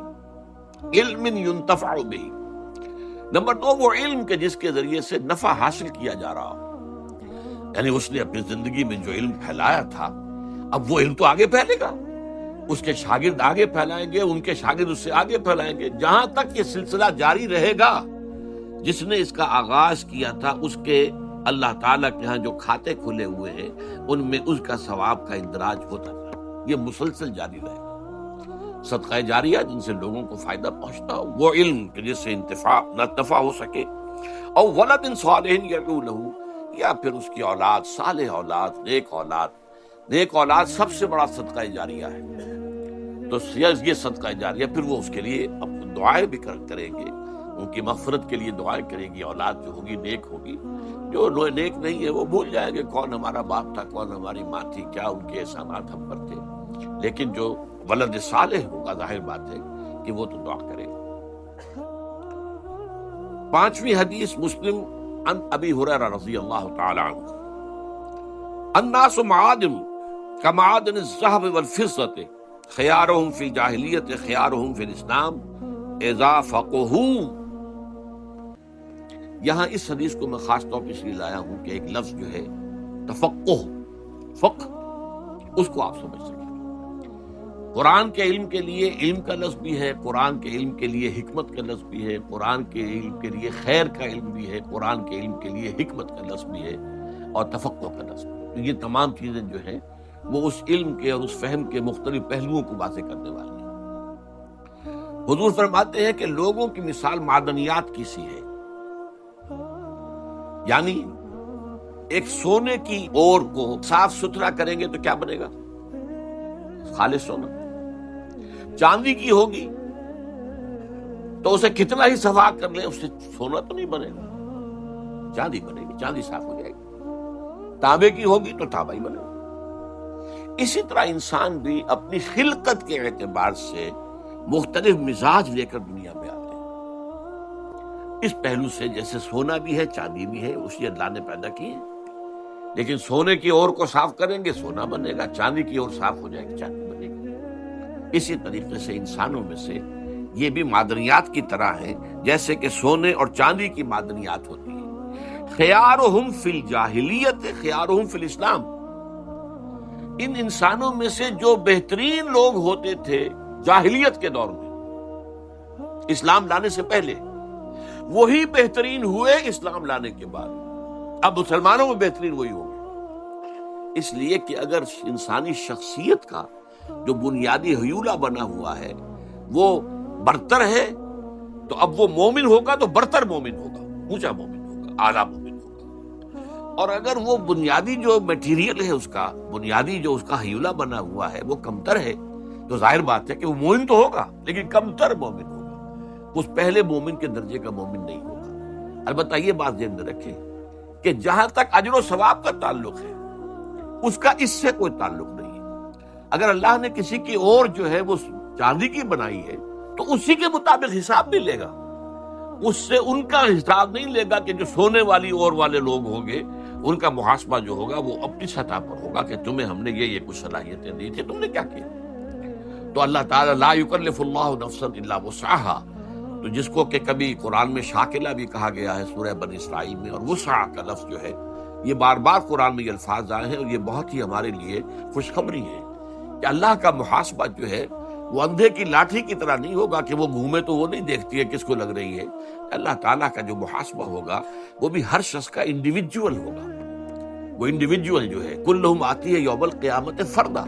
Speaker 1: علم ينتفع به، نمبر 2 وہ علم کے جس کے ذریعے سے نفع حاصل کیا جا رہا ہو، یعنی اس نے اپنی زندگی میں جو علم پھیلایا تھا اب وہ علم تو آگے پھیلے گا، اس کے شاگرد آگے پھیلائیں گے، ان کے شاگرد اس سے آگے پھیلائیں گے، جہاں تک یہ سلسلہ جاری رہے گا۔ جس نے اس کا آغاز کیا تھا اس کے اللہ تعالیٰ کے ہاں جو کھاتے کھلے ہوئے ہیں ان میں اس کا ثواب کا اندراج ہوتا رہے، یہ مسلسل جاری رہے گا۔ صدقہ جاریہ جن سے لوگوں کو فائدہ پہنچتا ہو، وہ علم کہ جس سے نفع ہو سکے، اور ولد صالح یدعو لہ، یا پھر اس کی اولاد، صالح اولاد، نیک اولاد۔ نیک اولاد سب سے بڑا صدقہ جاریہ ہے، تو یہ صدقہ جاریہ پھر وہ اس کے لیے دعائیں بھی کریں گے، ان کی مغفرت کے لیے دعائیں کریں گی۔ اولاد جو ہوگی نیک ہوگی، جو نیک نہیں ہے وہ بھول جائیں گے کون ہمارا باپ تھا، کون ہماری ماں تھی، کیا ان کے احسانات ہم پر تھے۔ لیکن جو ولد صالح ہوگا، ظاہر بات ہے کہ وہ تو دعا کرے گا۔ 5ویں حدیث مسلم عن ابی ہریرہ رضی اللہ تعالی عنہ، الناس معادن کمعادن الذهب والفضة خیارہم فی الجاہلیت خیارہم فی الاسلام اذا فقہوا۔ یہاں اس حدیث کو میں خاص طور پہ اس لیے لایا ہوں کہ ایک لفظ جو ہے تفقہ، فقہ، اس کو آپ سمجھ سکیں۔ قرآن کے علم کے لیے علم کا لفظ بھی ہے، قرآن کے علم کے لیے حکمت کا لفظ بھی ہے، قرآن کے علم کے لیے خیر کا علم بھی ہے، قرآن کے علم کے لیے حکمت کا لفظ بھی ہے، اور تفقہ کا لفظ بھی ہے۔ یہ تمام چیزیں جو ہیں وہ اس علم کے اور اس فہم کے مختلف پہلوؤں کو واضح کرنے والی ہیں۔ حضور فرماتے ہیں کہ لوگوں کی مثال معدنیات کی سی ہے، یعنی ایک سونے کی اور کو صاف ستھرا کریں گے تو کیا بنے گا؟ خالص سونا۔ چاندی کی ہوگی تو اسے کتنا ہی صفا کر لیں اس سے سونا تو نہیں بنے گا، چاندی بنے گی، چاندی صاف ہو جائے گی۔ تانبے کی ہوگی تو تانبا ہی بنے گا۔ اسی طرح انسان بھی اپنی خلقت کے اعتبار سے مختلف مزاج لے کر دنیا میں آتے ہیں۔ اس پہلو سے جیسے سونا بھی ہے، چاندی بھی ہے، اسی اللہ نے پیدا کی ہے، لیکن سونے کی اور کو صاف کریں گے سونا بنے گا، چاندی کی اور صاف ہو جائے گی چاندی بنے گی۔ اسی طریقے سے انسانوں میں سے یہ بھی معدنیات کی طرح ہیں، جیسے کہ سونے اور چاندی کی معدنیات ہوتی ہیں۔ خیارہم فی الجاہلیت خیارہم فی الاسلام، ان انسانوں میں سے جو بہترین لوگ ہوتے تھے جاہلیت کے دور میں، اسلام لانے سے پہلے، وہی بہترین ہوئے اسلام لانے کے بعد۔ اب مسلمانوں میں بہترین وہی ہوگے، اس لیے کہ اگر انسانی شخصیت کا جو بنیادی حیولہ بنا ہوا ہے وہ برتر ہے، تو اب وہ مومن ہوگا تو برتر مومن ہوگا، اونچا مومن ہوگا، اعلیٰ مومن ہوگا۔ اور اگر وہ بنیادی جو میٹیریل ہے، اس کا بنیادی جو اس کا حیولہ بنا ہوا ہے وہ کمتر ہے، تو ظاہر بات ہے کہ وہ مومن تو ہوگا لیکن کمتر مومن ہوگا، اس پہلے مومن کے درجے کا مومن نہیں ہوگا۔ البتہ یہ بات ذہن میں رکھیں کہ جہاں تک اجر و ثواب کا تعلق ہے اس کا اس سے کوئی تعلق نہیں ہے۔ اگر اللہ نے کسی کی اور جو ہے وہ چاندی کی بنائی ہے تو اسی کے مطابق حساب بھی لے گا، اس سے ان کا حساب نہیں لے گا کہ جو سونے والی اور والے لوگ ہوں گے ان کا محاسبہ جو ہوگا وہ اپنی سطح پر ہوگا کہ تمہیں ہم نے یہ کچھ صلاحیتیں دی تھی، تم نے کیا کیا۔ تو اللہ تعالیٰ لا یکلف اللہ نفسا الا وسعها، تو جس کو کہ کبھی قرآن میں شاکلہ بھی کہا گیا ہے سورہ بنی اسرائیل میں، اور وسع کا لفظ جو ہے یہ بار بار قرآن میں یہ الفاظ آئے ہیں، اور یہ بہت ہی ہمارے لیے خوشخبری ہے کہ اللہ کا محاسبہ جو ہے وہ اندھے کی لاٹھی کی طرح نہیں ہوگا کہ وہ گھومے تو وہ نہیں دیکھتی ہے کس کو لگ رہی ہے۔ اللہ تعالیٰ کا جو محاسبہ ہوگا وہ بھی ہر شخص کا انڈیویجول ہوگا، وہ انڈیویجول جو ہے کلہم آتی ہے یوم القیامت فردا،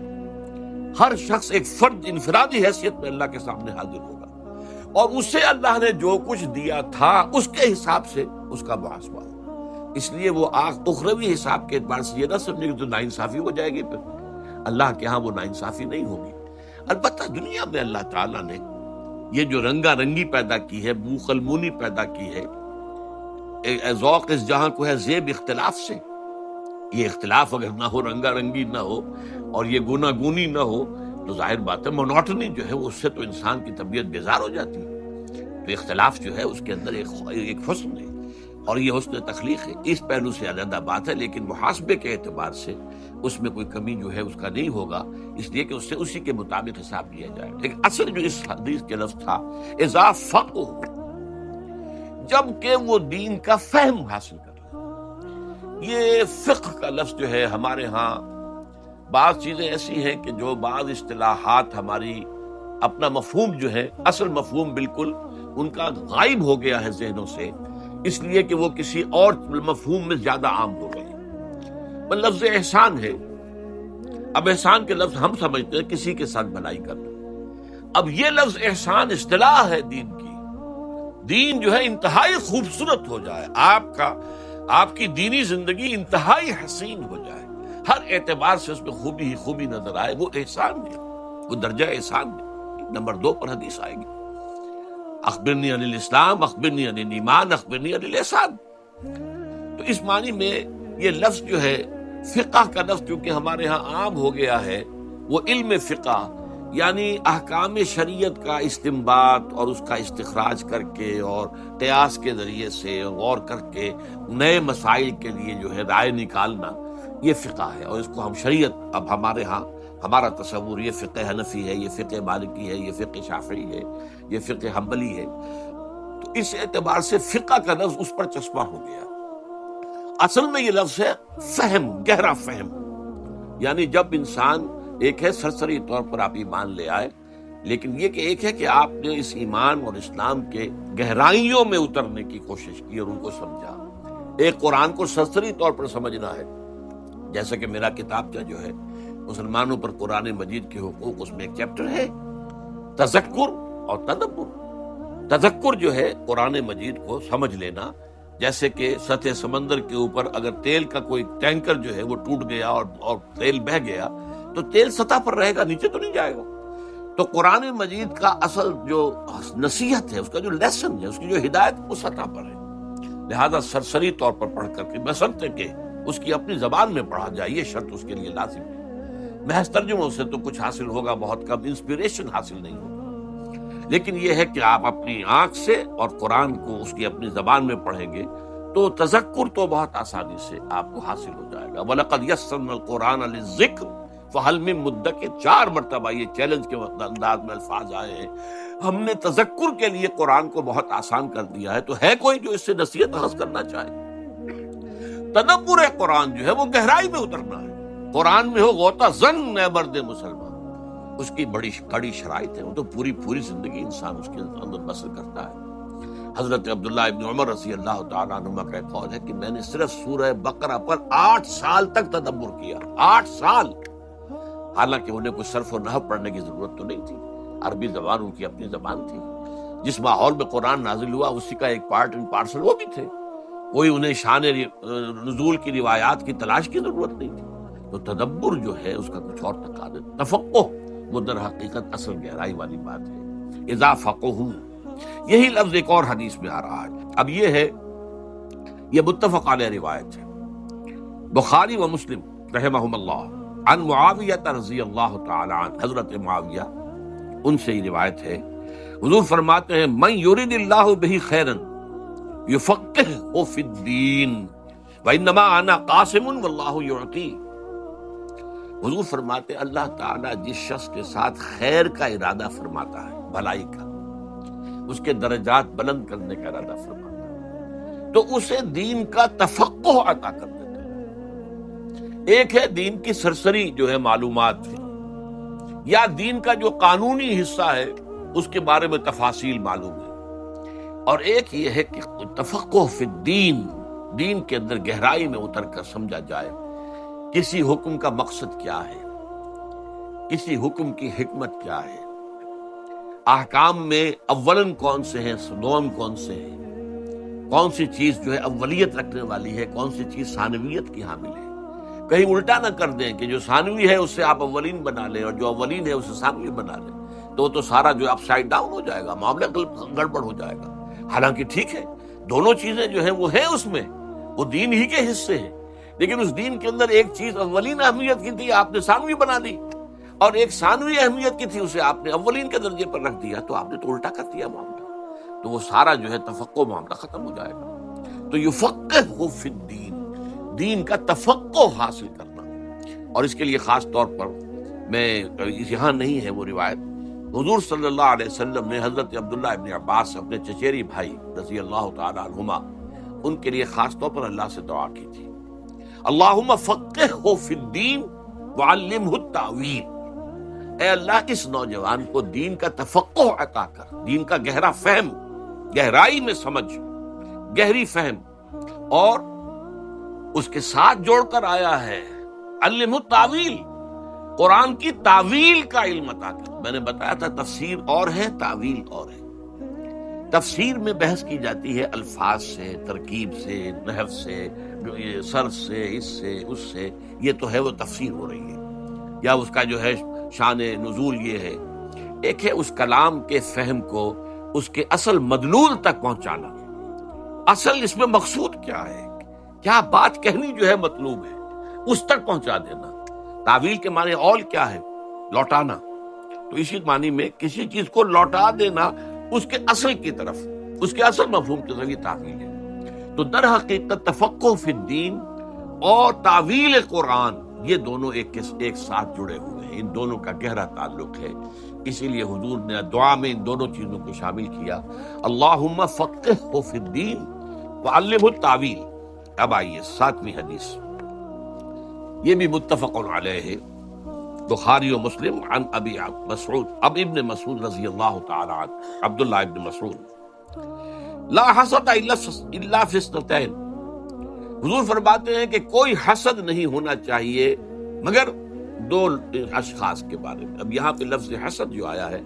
Speaker 1: ہر شخص ایک فرد انفرادی حیثیت میں اللہ کے سامنے حاضر ہوگا، اور اسے اللہ نے جو کچھ دیا تھا اس کے حساب سے اس کا محاسبہ ہوگا۔ اس لیے وہ اخروی حساب کے اعتبار سے یہ نہ سمجھے کہ تو ناانصافی ہو جائے گی، پھر اللہ کے ہاں وہ ناانصافی نہیں ہوگی۔ البتہ دنیا میں اللہ تعالیٰ نے یہ جو رنگا رنگی پیدا کی ہے، بوقلمونی پیدا کی ہے، ذوق اس جہاں کو ہے زیب اختلاف سے، یہ اختلاف اگر نہ ہو، رنگا رنگی نہ ہو اور یہ گنا گونی نہ ہو تو ظاہر بات ہے مونوٹنی جو ہے اس سے تو انسان کی طبیعت بیزار ہو جاتی ہے۔ تو اختلاف جو ہے اس کے اندر ایک حسن ہے، اور یہ حسن تخلیق ہے، اس پہلو سے علیحدہ بات ہے، لیکن محاسبے کے اعتبار سے اس میں کوئی کمی جو ہے اس کا نہیں ہوگا، اس لیے کہ اس سے اسی کے مطابق حساب لیا جائے گا۔ لیکن اصل جو اس حدیث کے لفظ تھا اذا فقہ، جب کہ وہ دین کا فہم حاصل کر لے۔ یہ فقہ کا لفظ جو ہے ہمارے ہاں بعض چیزیں ایسی ہیں کہ جو بعض اصطلاحات ہماری اپنا مفہوم جو ہے، اصل مفہوم بالکل ان کا غائب ہو گیا ہے ذہنوں سے، اس لیے کہ وہ کسی اور مفہوم میں زیادہ عام ہو گئے. لفظ احسان ہے. اب احسان کے لفظ ہم سمجھتے ہیں کسی کے ساتھ بھلائی کرنا. اب یہ لفظ احسان اصطلاح ہے دین کی. دین جو ہے انتہائی خوبصورت ہو جائے، آپ کی دینی زندگی انتہائی حسین ہو جائے، ہر اعتبار سے اس میں خوبی ہی خوبی نظر آئے، وہ احسان ہے، وہ درجہ احسان ہے. نمبر 2 پر حدیث آئے گی، اخبرنی عن الاسلام اخبرنی عن الایمان اخبرنی عن الاحسان. تو اس معنی میں یہ لفظ جو ہے فقہ کا لفظ کیونکہ ہمارے ہاں عام ہو گیا ہے، وہ علم فقہ یعنی احکام شریعت کا استنباط اور اس کا استخراج کر کے اور قیاس کے ذریعے سے غور کر کے نئے مسائل کے لیے جو ہے رائے نکالنا، یہ فقہ ہے. اور اس کو ہم شریعت، اب ہمارے ہاں ہمارا تصور یہ فقہ حنفی ہے، یہ فقہ مالکی ہے، یہ فقہ شافعی ہے، یہ فقہ حنبلی ہے. تو اس اعتبار سے فقہ کا لفظ اس پر چسپاں ہو گیا. اصل میں یہ لفظ ہے فہم، گہرا فہم. یعنی جب انسان ایک ہے سرسری طور پر آپ ایمان لے آئے، لیکن یہ کہ ایک ہے کہ آپ نے اس ایمان اور اسلام کے گہرائیوں میں اترنے کی کوشش کی اور ان کو سمجھا. ایک قرآن کو سرسری طور پر سمجھنا ہے، جیسا کہ میرا کتابچہ جو ہے مسلمانوں پر قرآن مجید کے حقوق، اس میں ایک چیپٹر ہے تذکر اور تدبر. تذکر جو ہے قرآن مجید کو سمجھ لینا، جیسے کہ سطح سمندر کے اوپر اگر تیل کا کوئی ٹینکر جو ہے وہ ٹوٹ گیا اور تیل بہہ گیا تو تیل سطح پر رہے گا، نیچے تو نہیں جائے گا. تو قرآن مجید کا اصل جو نصیحت ہے، اس کا جو لیسن ہے، اس کی جو ہدایت، وہ سطح پر ہے. لہذا سرسری طور پر پڑھ کر کے بشرطے کہ اس کی اپنی زبان میں پڑھا جائے، یہ شرط اس کے لیے لازم ہے. محض ترجموں سے تو کچھ حاصل ہوگا بہت کم، انسپریشن حاصل نہیں ہوگا. لیکن یہ ہے کہ آپ اپنی آنکھ سے اور قرآن کو اس کی اپنی زبان میں پڑھیں گے تو تذکر تو بہت آسانی سے آپ کو حاصل ہو جائے گا. وَلَقَدْ يَسَّرْنَا الْقُرْآنَ لِلذِّكْرِ فَهَلْ مِن مُدَّكِرٍ. 4 مرتبہ یہ چیلنج کے انداز میں الفاظ آئے ہیں. ہم نے تذکر کے لیے قرآن کو بہت آسان کر دیا ہے، تو ہے کوئی جو اس سے نصیحت حاصل کرنا چاہے؟ تدبر قرآن جو ہے وہ گہرائی میں اترنا ہے. قرآن میں ہو غوطہ زن اے مرد مسلمان، اس کی بڑی کڑی شرائط ہے. وہ تو پوری زندگی انسان اس کے اندر بسر کرتا ہے. حضرت عبداللہ ابن عمر رضی اللہ تعالیٰ عنہما کا ایک قول ہے کہ میں نے صرف سورہ بقرہ پر 8 سال تک تدبر کیا. 8 سال. حالانکہ انہیں کوئی صرف و نحو پڑھنے کی ضرورت تو نہیں تھی، عربی زبان ان کی اپنی زبان تھی. جس ماحول میں قرآن نازل ہوا اسی کا ایک پارٹ اینڈ پارسل وہ بھی تھے. کوئی انہیں شان نزول کی روایات کی تلاش کی ضرورت نہیں تھی. تو تدبر جو ہے اس کا کچھ اور تقاضا. تفقہ وہ در حقیقت اصل گہرائی والی بات ہے. اذا فقہوا، یہی لفظ ایک اور حدیث میں آ رہا ہے. اب یہ متفق علیہ روایت ہے، بخاری و مسلم رحمہم اللہ، عن معاویہ رضی اللہ تعالی عنہ. حضرت معاویہ، ان سے یہ روایت ہے، حضور فرماتے ہیں من یرید اللہ بہ خیرا یفقہہ فی الدین وانما انا قاسم واللہ یعطی. حضور فرماتے ہیں اللہ تعالیٰ جس شخص کے ساتھ خیر کا ارادہ فرماتا ہے، بھلائی کا، اس کے درجات بلند کرنے کا ارادہ فرماتا ہے، تو اسے دین کا تفقہ عطا کر دیتا ہے. ایک ہے دین کی سرسری جو ہے معلومات ہے، یا دین کا جو قانونی حصہ ہے اس کے بارے میں تفاصیل معلوم ہے، اور ایک یہ ہے کہ تفقہ فی الدین، دین کے اندر گہرائی میں اتر کر سمجھا جائے کسی حکم کا مقصد کیا ہے، کسی حکم کی حکمت کیا ہے، احکام میں اولن کون سے ہیں، دوم کون سے ہیں، کون سی چیز جو ہے اولیت رکھنے والی ہے، کون سی چیز ثانویت کی حامل ہے. کہیں الٹا نہ کر دیں کہ جو ثانوی ہے اس سے آپ اولین بنا لیں اور جو اولین ہے اسے ثانوی بنا لیں، تو سارا جو اپ سائڈ ڈاؤن ہو جائے گا، معاملہ گڑبڑ ہو جائے گا. حالانکہ ٹھیک ہے دونوں چیزیں جو ہیں وہ ہیں، اس میں وہ دین ہی کے حصے ہیں، لیکن اس دین کے اندر ایک چیز اولین اہمیت کی تھی آپ نے ثانوی بنا دی، اور ایک ثانوی اہمیت کی تھی اسے آپ نے اولین کے درجے پر رکھ دیا، تو آپ نے تو الٹا کر دیا معاملہ. تو وہ سارا جو ہے تفقہ معاملہ ختم ہو جائے گا. تو یفقہہ فی الدین، دین کا تفقہ حاصل کرنا. اور اس کے لیے خاص طور پر میں یہاں نہیں ہے وہ روایت، حضور صلی اللہ علیہ وسلم نے حضرت عبداللہ ابن عباس اپنے چچیری بھائی رضی اللہ تعالی عنہما، ان کے لیے خاص طور پر اللہ سے دعا کی تھی، اللہم فقہہ فی الدین وعلمہ التاویل. اے اللہ اس نوجوان کو دین کا تفقہ عطا کر، دین کا گہرا فہم، گہرائی میں سمجھ، گہری فہم، اور اس کے ساتھ جوڑ کر آیا ہے علم التاویل، قرآن کی تعویل کا علم عطا کر۔ میں نے بتایا تھا تفسیر اور ہے، تعویل اور ہے۔ تفسیر میں بحث کی جاتی ہے الفاظ سے، ترکیب سے، نحو سے، صرف سے، اس سے، اس سے، یہ تو ہے وہ تفسیر ہو رہی ہے، یا اس کا جو ہے شان نزول یہ ہے۔ ایک ہے اس کلام کے فہم کو اس کے اصل مدلول تک پہنچانا، اصل اس میں مقصود کیا ہے، کیا بات کہنی جو ہے مطلوب ہے، اس تک پہنچا دینا۔ تعویل کے معنی اول کیا ہے؟ لوٹانا۔ تو اسی معنی میں کسی چیز کو لوٹا دینا اس کے اصل کی طرف، اس کے اصل مفہوم کے ذریعے تعویل ہے۔ تو در حقیقت تفقہ فی الدین اور تعویل قرآن یہ دونوں ایک ساتھ جڑے ہوئے ہیں، ان دونوں کا گہرا تعلق ہے۔ اسی لیے حضور نے دعا میں ان دونوں چیزوں کو شامل کیا، اللہم فقہہ فی الدین وعلمہ التعویل۔ اب آئیے 7ویں حدیث، یہ بھی متفق علیہ ہے، بخاری و مسلم، عن ابی مسعود، ابن مسعود رضی اللہ تعالی عنہ، عبداللہ ابن مسعود، لا حسد الا فی اثنتین، حضور فرماتے ہیں کہ کوئی حسد نہیں ہونا چاہیے مگر دو اشخاص کے بارے میں۔ اب یہاں پہ لفظ حسد جو آیا ہے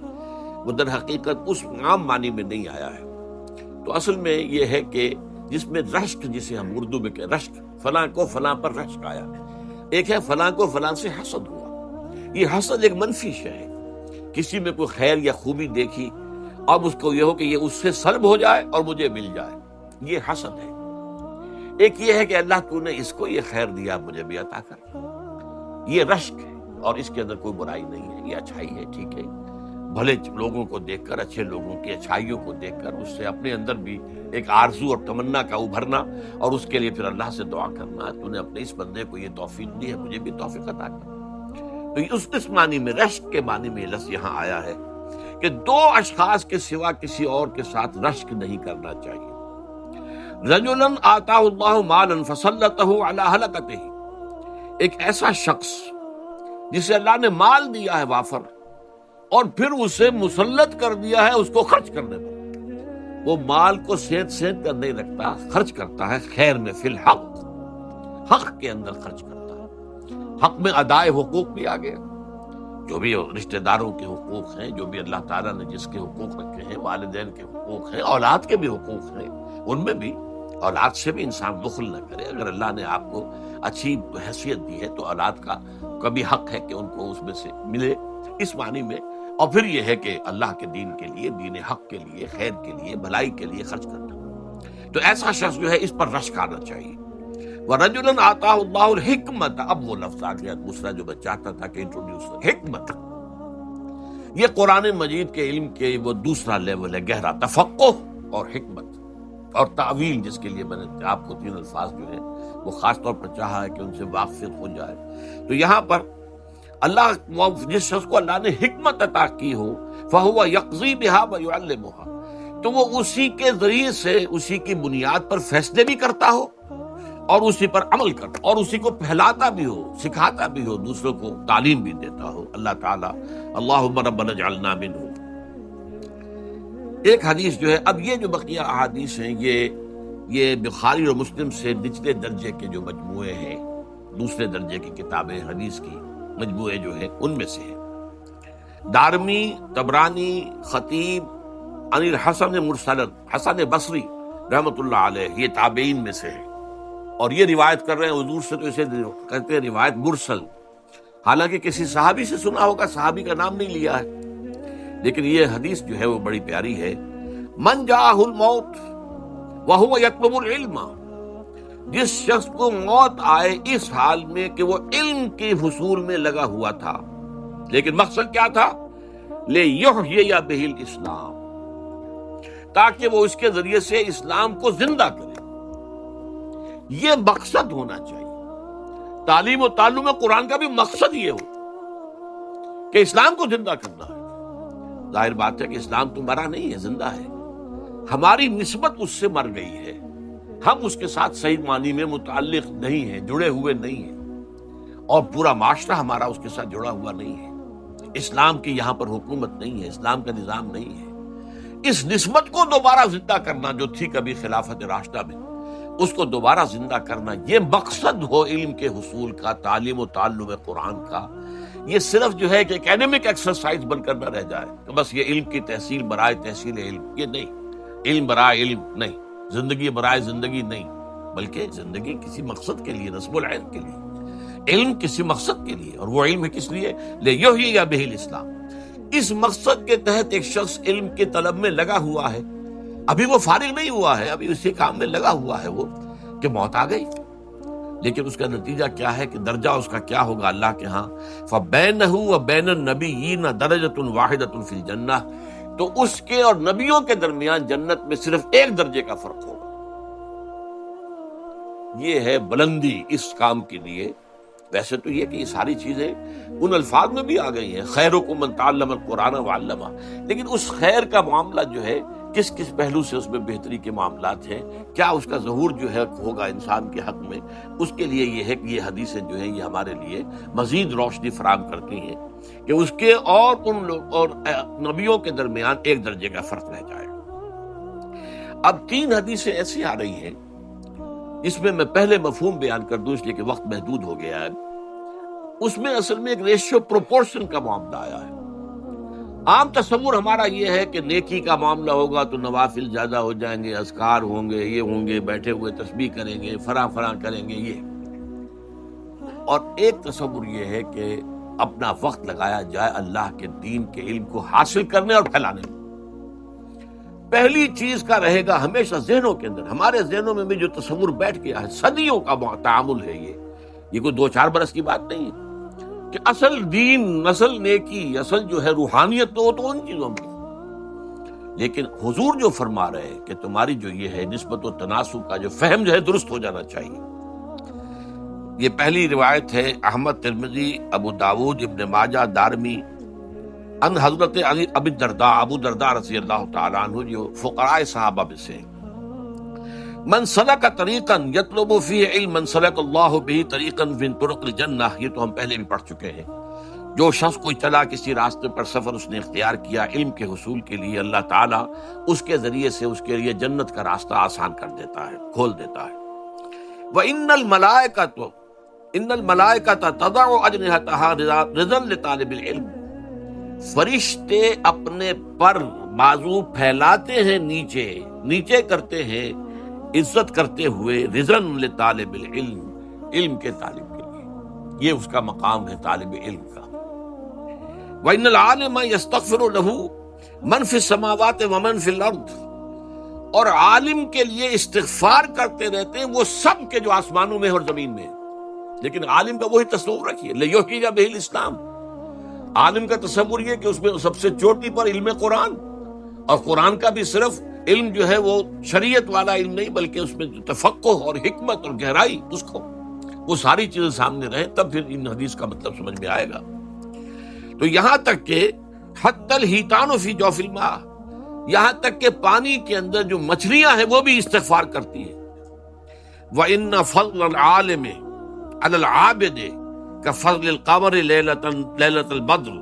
Speaker 1: وہ در حقیقت اس عام معنی میں نہیں آیا ہے، تو اصل میں یہ ہے کہ جس میں رشک، جسے ہم اردو میں کہتے ہیں رشک، فلاں کو فلاں پر رشک آیا، ایک ہے فلاں کو فلاں سے حسد ہوا۔ یہ حسد ایک منفی شے ہے، کسی میں کوئی خیر یا خوبی دیکھی اب اس کو یہ ہو کہ یہ اس سے سلب ہو جائے اور مجھے مل جائے، یہ حسد ہے۔ ایک یہ ہے کہ اللہ تو نے اس کو یہ خیر دیا، مجھے بھی عطا کر، یہ رشک ہے، اور اس کے اندر کوئی برائی نہیں ہے، یہ اچھائی ہے، ٹھیک ہے۔ بھلے لوگوں کو دیکھ کر، اچھے لوگوں کی اچھائیوں کو دیکھ کر اس سے اپنے اندر بھی ایک آرزو اور تمنا کا ابھرنا، اور اس کے لیے پھر اللہ سے دعا کرنا، تو نے اپنے اس بندے کو یہ توفیق دی ہے، مجھے بھی توفیق عطا کر۔ تو اس معنی میں، رشک کے معنی میں لفظ یہاں آیا ہے کہ دو اشخاص کے سوا کسی اور کے ساتھ رشک نہیں کرنا چاہیے۔ رجلا آتاہ اللہ مالا فسلطہ علی ہلکتہ، ایک ایسا شخص جسے اللہ نے مال دیا ہے وافر، اور پھر اسے مسلط کر دیا ہے اس کو خرچ کرنے پر۔ وہ مال کو سینت کر نہیں رکھتا، خرچ کرتا ہے خیر میں، فی الحق، حق کے اندر خرچ کرتا ہے۔ حق میں ادائے حقوق بھی آ گیا، جو بھی رشتہ داروں کے حقوق ہیں، جو بھی اللہ تعالیٰ نے جس کے حقوق رکھے ہیں، والدین کے حقوق ہیں، اولاد کے بھی حقوق ہیں، ان میں بھی اولاد سے بھی انسان بخل نہ کرے۔ اگر اللہ نے آپ کو اچھی حیثیت دی ہے تو اولاد کا کبھی حق ہے کہ ان کو اس میں سے ملے، اس معنی میں۔ اور پھر یہ ہے کہ اللہ کے دین کے لیے، دین حق کے لیے، خیر کے لیے، بھلائی کے لیے خرچ کرنا، تو ایسا شخص جو ہے اس پر رشک آنا چاہیے۔ وَرَجُلًا آتَاهُ اللَّهُ الْحِكْمَةَ، اب وہ لفظ آ گیا دوسرا جو میں چاہتا تھا کہ انٹروڈیوس، حکمت۔ یہ قرآن مجید کے علم کے وہ دوسرا لیول ہے، گہرا تفقہ اور حکمت اور تعویل، جس کے لیے میں نے آپ کو 3 الفاظ جو ہیں وہ خاص طور پر چاہا ہے کہ ان سے واقفیت ہو جائے۔ تو یہاں پر اللہ، جس شخص کو اللہ نے حکمت عطا کی ہو، فَهُوَ يَقْضِي بِهَا وَيُعَلِّمُهَا، تو وہ اسی کے ذریعے سے، اسی کی بنیاد پر فیصلے بھی کرتا ہو اور اسی پر عمل کرتا، اور اسی کو پھیلاتا بھی ہو، سکھاتا بھی ہو، دوسروں کو تعلیم بھی دیتا ہو۔ اللہ تعالیٰ اللہم ربنا اجعلنا منہم۔ ایک حدیث جو ہے، اب یہ جو بقیہ احادیث ہیں یہ بخاری اور مسلم سے نچلے درجے کے جو مجموعے ہیں، دوسرے درجے کی کتابیں حدیث کی مجموعے جو ہیں ان میں سے ہیں۔ دارمی، طبرانی، خطیب، عن الحسن مرسلا، حسن بصری رحمۃ اللہ علیہ، یہ تابعین میں سے ہے، اور یہ روایت کر رہے ہیں حضور سے، تو اسے کہتے ہیں روایت مرسل، حالانکہ کسی صحابی سے سنا ہوگا، صحابی کا نام نہیں لیا ہے، لیکن یہ حدیث جو ہے وہ بڑی پیاری ہے۔ من جاءہ الموت وہو یطلب العلم، جس شخص کو موت آئے اس حال میں کہ وہ علم کے حصول میں لگا ہوا تھا، لیکن مقصد کیا تھا؟ لیحیی بہ الاسلام، تاکہ وہ اس کے ذریعے سے اسلام کو زندہ کرے، یہ مقصد ہونا چاہیے۔ تعلیم و تعلم قرآن کا بھی مقصد یہ ہو کہ اسلام کو زندہ کرنا ہے۔ ظاہر بات ہے کہ اسلام تو مرا نہیں ہے، زندہ ہے، ہماری نسبت اس سے مر گئی ہے، ہم اس کے ساتھ صحیح معنی میں متعلق نہیں ہیں، جڑے ہوئے نہیں ہیں، اور پورا معاشرہ ہمارا اس کے ساتھ جڑا ہوا نہیں ہے۔ اسلام کی یہاں پر حکومت نہیں ہے، اسلام کا نظام نہیں ہے، اس نسبت کو دوبارہ زندہ کرنا جو تھی کبھی خلافت راشدہ میں، اس کو دوبارہ زندہ کرنا، یہ مقصد ہو علم کے حصول کا، تعلیم و تعلم قرآن کا، یہ صرف جو ہے کہ اکیڈمک ایکسرسائز بن کر نہ رہ جائے کہ بس یہ علم کی تحصیل برائے تحصیل علم، یہ نہیں، علم برائے علم نہیں، زندگی برائے زندگی نہیں، بلکہ زندگی کسی مقصد کے لیے، نصب العلم کے لیے، علم کسی مقصد کے لیے، اور وہ علم ہے کس لیے؟ لیحیی بہ الاسلام۔ اس مقصد کے تحت ایک شخص علم کے طلب میں لگا ہوا ہے، ابھی وہ فارغ نہیں ہوا ہے، ابھی اسی کام میں لگا ہوا ہے وہ کہ موت آ گئی، لیکن اس کا نتیجہ کیا ہے کہ درجہ اس کا کیا ہوگا اللہ کے ہاں؟ فَبَيْنَهُ وَبَيْنَ النَّبِيِّينَ دَرَجَةٌ وَاحِدَةٌ فِي الْجَنَّةِ، تو اس کے اور نبیوں کے درمیان جنت میں صرف ایک درجے کا فرق ہوگا۔ یہ ہے بلندی اس کام کے لیے۔ ویسے تو یہ کہ یہ ساری چیزیں ان الفاظ میں بھی آ گئی ہیں، خیرکم من تعلم القرآن وعلمہ، لیکن اس خیر کا معاملہ جو ہے کس کس پہلو سے اس میں بہتری کے معاملات ہیں، کیا اس کا ظہور جو ہے ہوگا انسان کے حق میں، اس کے لیے یہ ہے کہ یہ حدیثیں جو ہیں یہ ہمارے لیے مزید روشنی فراہم کرتی ہیں کہ اس کے اور ان لوگ اور نبیوں کے درمیان ایک درجے کا فرق رہ جائے گا۔ اب 3 حدیثیں ایسی آ رہی ہیں، اس میں پہلے مفہوم بیان کر دوں اس لیے کہ وقت محدود ہو گیا ہے۔ اس میں اصل میں ایک ریشیو پروپورشن کا معاملہ آیا ہے۔ عام تصور ہمارا یہ ہے کہ نیکی کا معاملہ ہوگا تو نوافل زیادہ ہو جائیں گے، اذکار ہوں گے، یہ ہوں گے، بیٹھے ہوئے تسبیح کریں گے، فلاں کریں گے، یہ۔ اور ایک تصور یہ ہے کہ اپنا وقت لگایا جائے اللہ کے دین کے علم کو حاصل کرنے اور پھیلانے میں۔ پہلی چیز کا رہے گا ہمیشہ ذہنوں کے اندر، ہمارے ذہنوں میں بھی جو تصور بیٹھ گیا ہے، صدیوں کا تعامل ہے، یہ کوئی 2-4 برس کی بات نہیں ہے کہ اصل دین، اصل نیکی، اصل جو ہے روحانیت تو ان چیزوں میں۔ لیکن حضور جو فرما رہے ہیں کہ تمہاری جو یہ ہے نسبت و تناسب کا جو فہم جو ہے درست ہو جانا چاہیے۔ یہ پہلی روایت ہے احمد، ترمذی، ابو داود، ابن ماجہ، دارمی، ان حضرت علی ابو درداء رضی اللہ تعالیٰ عنہ جو فقراء صحابہ میں سے، من سلک طریقا یطلب فیہ علما سلک اللہ بہ طریقا من طرق الجنہ، یہ تو ہم پہلے بھی پڑھ چکے ہیں۔ جو شخص کوئی چلا کسی راستے پر سفر اس نے اختیار کیا علم کے حصول کے لیے، اللہ تعالیٰ اس کے ذریعے سے اس کے لیے جنت کا راستہ آسان کر دیتا ہے، کھول دیتا ہے۔ وَإِنَّ الْمَلَائِكَةَ تَضَعُ أَجْنِحَتَهَا رِضًا لِطَالِبِ الْعِلْمِ، فرشتے اپنے پر بازو پھیلاتے ہیں، نیچے کرتے ہیں، عزت کرتے ہوئے، رضن لطالب العلم، علم کے طالب کے لیے، یہ اس کا مقام ہے طالب علم کا۔ وَإِنَّ الْعَالِمَ يَسْتَغْفِرُ لَهُ مَنْ فِي السَّمَاوَاتِ وَمَنْ فِي الْأَرْضِ، اور عالم کے لیے استغفار کرتے رہتے ہیں وہ سب کے جو آسمانوں میں اور زمین میں ہیں۔ لیکن عالم کا وہی تصور رکھیے، لیحیی بہ الاسلام۔ عالم کا تصور یہ کہ اس میں سب سے چوٹی پر علم قرآن، اور قرآن کا بھی صرف علم جو ہے وہ شریعت والا علم نہیں، بلکہ اس میں جو تفقہ اور حکمت اور گہرائی، اس کو وہ ساری چیزیں سامنے رہیں، تب پھر ان حدیث کا مطلب سمجھ میں آئے گا۔ تو یہاں تک کہ حتی الحیتان فی جوف الماء، یہاں تک کہ پانی کے اندر جو مچھلیاں ہیں وہ بھی استغفار کرتی ہیں۔ وَإِنَّ فَضْلَ الْعَالِمِ عَلَى الْعَابِدِ كَفَضْلِ الْقَمَرِ لَيْلَةَ الْبَدْرِ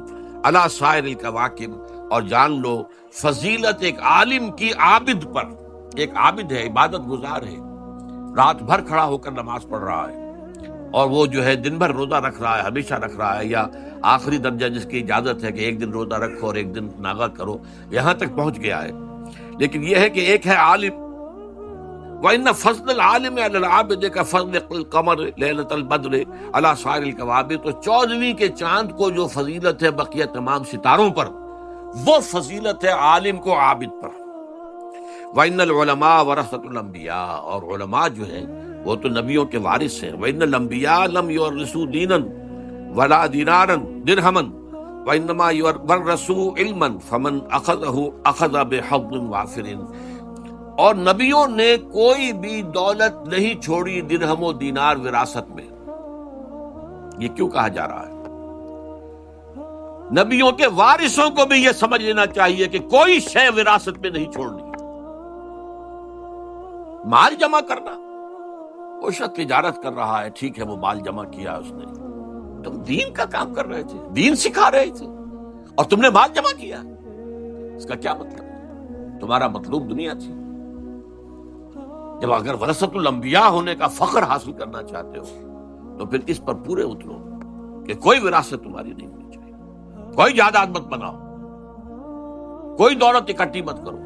Speaker 1: عَلَى سَائِرِ الْكَوَاكِبِ، اور جان لو فضیلت ایک عالم کی عابد پر، ایک عابد ہے، عبادت گزار ہے، رات بھر کھڑا ہو کر نماز پڑھ رہا ہے، اور وہ جو ہے دن بھر روزہ رکھ رہا ہے، ہمیشہ رکھ رہا ہے، یا آخری درجہ جس کی اجازت ہے کہ ایک دن روزہ رکھو اور ایک دن ناغہ کرو، یہاں تک پہنچ گیا ہے۔ لیکن یہ ہے کہ ایک ہے عالم، وَإِنَّ فَضْلَ الْعَالِمِ عَلَى الْعَابِدِ كَفَضْلِ الْقَمَرِ لَيْلَةَ الْبَدْرِ عَلَى سَائِرِ الْكَوَاكِبِ، تو 14ویں کے چاند کو جو فضیلت ہے بقیہ تمام ستاروں پر، وہ فضیلت ہے عالم کو عابد پر۔ وَإِنَّ الْعُلَمَاءَ وَرَثَةُ الْأَنْبِيَاءِ، اور علماء جو ہیں وہ تو نبیوں کے وارث ہیں۔ وَإِنَّ الْأَنْبِيَاءَ لَمْ يُوَرِّثُوا دِينًا وَلَا دِينَارًا دِرْهَمًا وَإِنَّمَا وَرَّثُوا عِلْمًا فَمَنْ أَخَذَهُ أَخَذَ بِحَظٍّ وَافِرٍ، اور نبیوں نے کوئی بھی دولت نہیں چھوڑی درہم و دینار وراثت میں۔ یہ کیوں کہا جا رہا ہے؟ نبیوں کے وارثوں کو بھی یہ سمجھ لینا چاہیے کہ کوئی شے وراثت میں نہیں چھوڑنی۔ مال جمع کرنا، وہ شخص تجارت کر رہا ہے، ٹھیک ہے، وہ مال جمع کیا اس نے، تم دین کا کام کر رہے تھے، دین سکھا رہے تھے، اور تم نے مال جمع کیا، اس کا کیا مطلب؟ تمہارا مطلوب دنیا تھی. جب اگر ورثۃ الانبیاء ہونے کا فخر حاصل کرنا چاہتے ہو تو پھر اس پر پورے اترو کہ کوئی وراثت تمہاری نہیں ہونی چاہیے، کوئی جائیداد مت بناؤ، کوئی دولت اکٹھی مت کرو.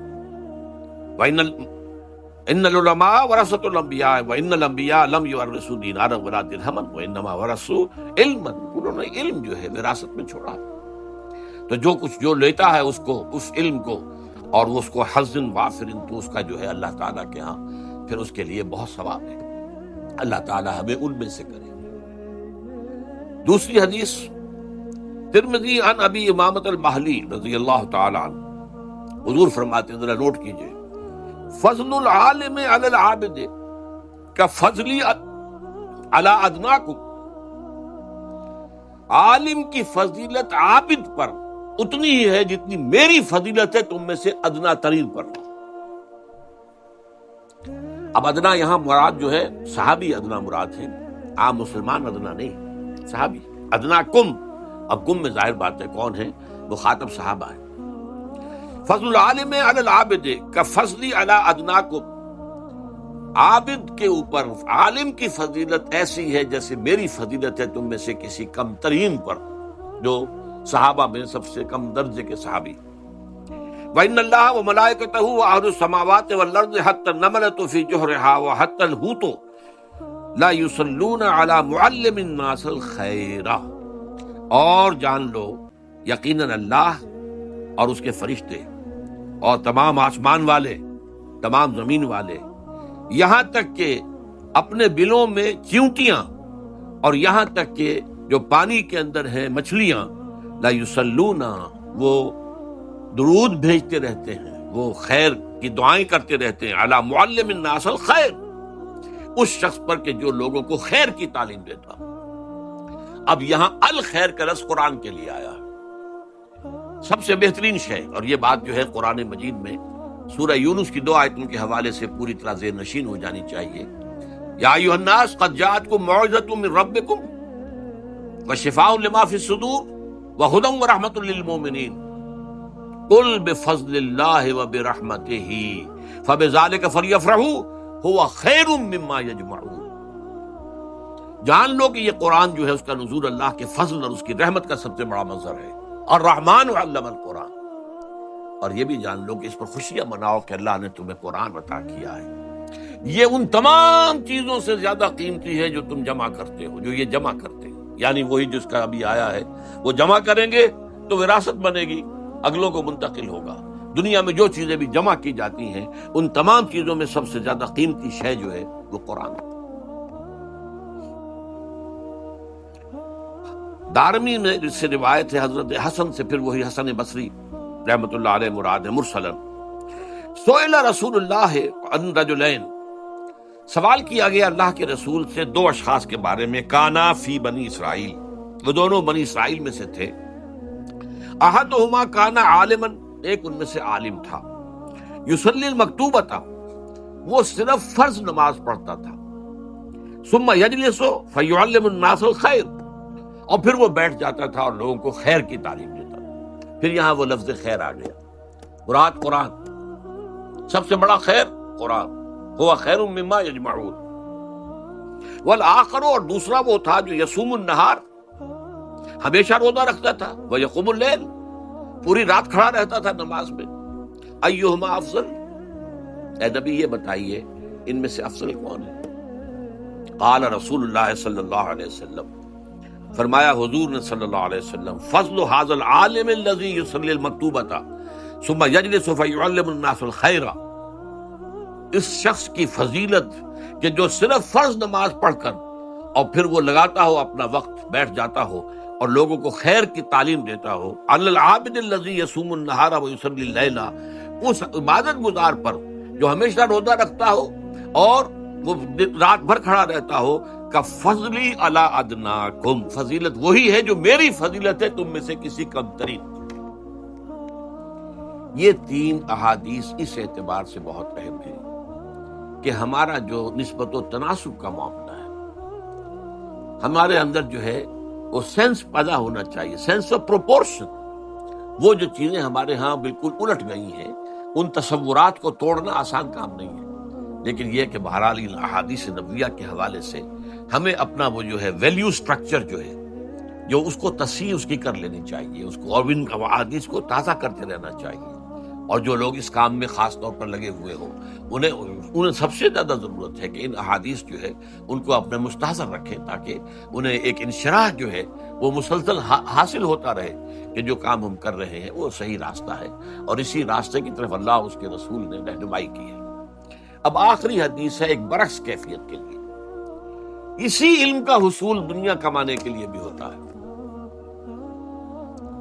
Speaker 1: ان العلماء ورثۃ الانبیاء وان الانبیاء لم یورثوا دینارا ولا درہما وانما ورثوا علما. انہوں نے علم جو ہے وراثت میں چھوڑا. تو جو کچھ جو لیتا ہے اس کو، اس علم کو، اور اس کو حظ وافر، تو اس کا جو ہے اللہ تعالیٰ کے ہاں پھر اس کے لیے بہت ثواب ہے. اللہ تعالیٰ ہمیں ان میں سے کرے. دوسری حدیث ترمذی عن ابی امامۃ البہلی رضی اللہ تعالی عنہ، حضور فرماتے ہیں، ذرا نوٹ کیجئے، فضل العالم علی العابد کفضلی علی ادناکم. عالم کی فضیلت عابد پر اتنی ہی ہے جتنی میری فضیلت ہے تم میں سے ادنا ترین پر. اب ادنا یہاں مراد جو ہے صحابی ادنا مراد ہے، عام مسلمان ادنا نہیں، صحابی. ادنا کم، اب کم میں ظاہر بات ہے کون ہے، وہ خاطب صحابہ ہے. فضل العالم علی العابد کفضلی علی ادناکم. عابد کے اوپر عالم کی فضیلت ایسی ہے جیسے میری فضیلت ہے تم میں سے کسی کم ترین پر، جو صحابہ میں سب سے کم درجے کے صحابی. وَإِنَّ اللَّهَ وَمَلَائِكَتَهُ وَأَهْلُ السَّمَاوَاتِ وَالْأَرْضِ حَتَّى النَّمْلَةُ فِي جُحْرِهَا وَحَتَّى الْحُوتُ لَا يُصَلُّونَ عَلَى مُعَلِّمِ النَّاسِ الْخَيْرَ. اور جان لو یقیناً اللہ اور اس کے فرشتے اور تمام آسمان والے، تمام زمین والے، یہاں تک کہ اپنے بلوں میں چیونٹیاں، اور یہاں تک کہ جو پانی کے اندر ہیں مچھلیاں، لا یصلون، وہ درود بھیجتے رہتے ہیں، وہ خیر کی دعائیں کرتے رہتے ہیں، علی معلم الناس الخیر، اس شخص پر کہ جو لوگوں کو خیر کی تعلیم دیتا. اب یہاں الخیر کا لفظ قرآن کے لیے آیا ہے، سب سے بہترین شے. اور یہ بات جو ہے قرآن مجید میں سورہ یونس کی 2 آیتوں کے حوالے سے پوری طرح ذہن نشین ہو جانی چاہیے. یا ایھا الناس قد جاءتکم موعظۃ من ربکم وشفاء لما فی الصدور وہدی ورحمۃ للمؤمنین قل بفضل اللہ وبرحمتہ فبذلک فلیفرحوا ھو خیر مما یجمعون. جان لو کہ یہ قرآن جو ہے اس کا نزول اللہ کے فضل اور اس کی رحمت کا سب سے بڑا منظر ہے. الرحمن علم القرآن. اور یہ بھی جان لو کہ اس پر خوشیاں مناؤ کہ اللہ نے تمہیں قرآن عطا کیا ہے. یہ ان تمام چیزوں سے زیادہ قیمتی ہے جو تم جمع کرتے ہو، جو یہ جمع کرتے ہیں، یعنی وہی جس کا ابھی آیا ہے، وہ جمع کریں گے تو وراثت بنے گی، اگلوں کو منتقل ہوگا. دنیا میں جو چیزیں بھی جمع کی جاتی ہیں ان تمام چیزوں میں سب سے زیادہ قیمتی شے جو ہے وہ قرآن. دارمی میں اس سے روایت ہے حضرت حسن سے، پھر وہی حسن بصری رحمۃ اللہ علیہ مراد ہے مرسلن. سئل رسول اللہ عن رجلین، سوال کیا گیا اللہ کے رسول سے 2 اشخاص کے بارے میں، کانا فی بنی اسرائیل، وہ دونوں بنی اسرائیل میں سے تھے. احدہما کانا عالما، ایک ان میں سے عالم تھا، یصلی المکتوبۃ، وہ صرف فرض نماز پڑھتا تھا، ثم یجلس فیعلم الناس الخیر، اور پھر وہ بیٹھ جاتا تھا اور لوگوں کو خیر کی تعلیم دیتا تھا. پھر یہاں وہ لفظ خیر آ گیا، مراد قرآن، سب سے بڑا خیر قرآن، ہوا خیر مما یجمعون. والآخر، اور دوسرا وہ تھا جو یصوم النہار، ہمیشہ روزہ رکھتا تھا، ویقوم اللیل، پوری رات کھڑا رہتا تھا نماز میں. ایہما افضل، اے نبی یہ بتائیے ان میں سے افضل کون ہے؟ قال رسول اللہ صلی اللہ علیہ وسلم، فرمایا حضور نے صلی اللہ علیہ وسلم، فضل ھذا العالم الذی یصلی المکتوبۃ ثم یجلس فیعلم الناس الخیر، اس شخص کی فضیلت کہ جو صرف فرض نماز پڑھ کر اور پھر وہ لگاتا ہو اپنا وقت، بیٹھ جاتا ہو اور لوگوں کو خیر کی تعلیم دیتا ہو، علی العابد الذی یصوم النہار ویصلی اللیل، اس عبادت گزار پر جو ہمیشہ روزہ رکھتا ہو اور وہ رات بھر کھڑا رہتا ہو، کا فضلی علی ادناکم، فضیلت وہی ہے جو میری فضیلت ہے تم میں سے کسی کم ترین. یہ 3 احادیث اس اعتبار سے بہت اہم ہے کہ ہمارا جو نسبت و تناسب کا معاملہ ہے، ہمارے اندر جو ہے وہ سینس پیدا ہونا چاہیے، سینس آف پروپورشن. وہ جو چیزیں ہمارے ہاں بالکل الٹ گئی ہیں، ان تصورات کو توڑنا آسان کام نہیں ہے، لیکن یہ کہ بہرحال ان احادیث نبویہ کے حوالے سے ہمیں اپنا وہ جو ہے ویلیو سٹرکچر جو ہے، جو اس کو تصحیح اس کی کر لینی چاہیے، اس کو اور ان احادیث کو تازہ کرتے رہنا چاہیے۔ اور جو لوگ اس کام میں خاص طور پر لگے ہوئے ہوں انہیں سب سے زیادہ ضرورت ہے کہ ان احادیث جو ہے ان کو اپنے مستحضر رکھیں، تاکہ انہیں ایک انشراح جو ہے وہ مسلسل حاصل ہوتا رہے کہ جو کام ہم کر رہے ہیں وہ صحیح راستہ ہے، اور اسی راستے کی طرف اللہ اس کے رسول نے رہنمائی کی ہے۔ اب آخری حدیث ہے ایک برعکس کیفیت کے لیے۔ اسی علم کا حصول دنیا کمانے کے لیے بھی ہوتا ہے،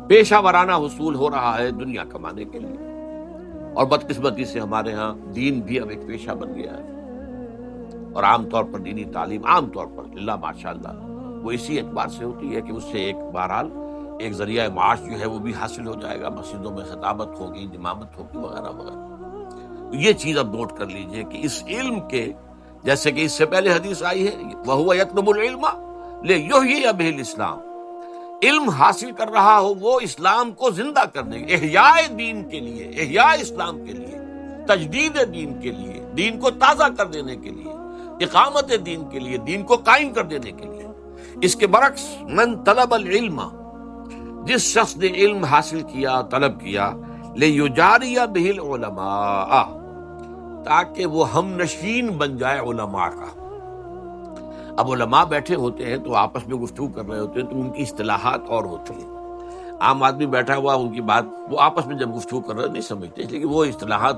Speaker 1: پیشہ ورانہ حصول ہو رہا ہے دنیا کمانے کے لیے، اور بدقسمتی سے ہمارے ہاں دین بھی اب ایک پیشہ بن گیا ہے، اور عام طور پر دینی تعلیم عام طور پر اللہ ماشاءاللہ وہ اسی اعتبار سے ہوتی ہے کہ اس سے ایک بہرحال ایک ذریعہ معاش جو ہے وہ بھی حاصل ہو جائے گا، مسجدوں میں خطابت ہوگی، امامت ہوگی وغیرہ وغیرہ۔ تو یہ چیز اب نوٹ کر لیجئے کہ اس علم کے، جیسے کہ اس سے پہلے حدیث آئی ہے وَهُوَ يَطْلُبُ الْعِلْمَ لِيُحْيِيَ بِهِ الْإِسْلَامَ، علم حاصل کر رہا ہو وہ اسلام کو زندہ کرنے، احیاء دین کے لیے، احیاء اسلام کے لیے، تجدید دین کے لیے، دین کو تازہ کر دینے کے لیے، اقامت دین کے لیے، دین کو قائم کر دینے کے لیے۔ اس کے برعکس من طلب العلم، جس شخص نے علم حاصل کیا، طلب کیا، لِيُجَارِيَ بِهِ الْعُلَمَاءَ، تاکہ وہ ہم نشین بن جائے علماء کا۔ اب علماء بیٹھے ہوتے ہیں تو آپس میں گفتگو کر رہے ہوتے ہیں تو ان کی اصطلاحات اور ہوتی ہیں، عام آدمی بیٹھا ہوا ان کی بات وہ آپس میں جب گفتگو کر رہے نہیں سمجھتے، لیکن وہ اصطلاحات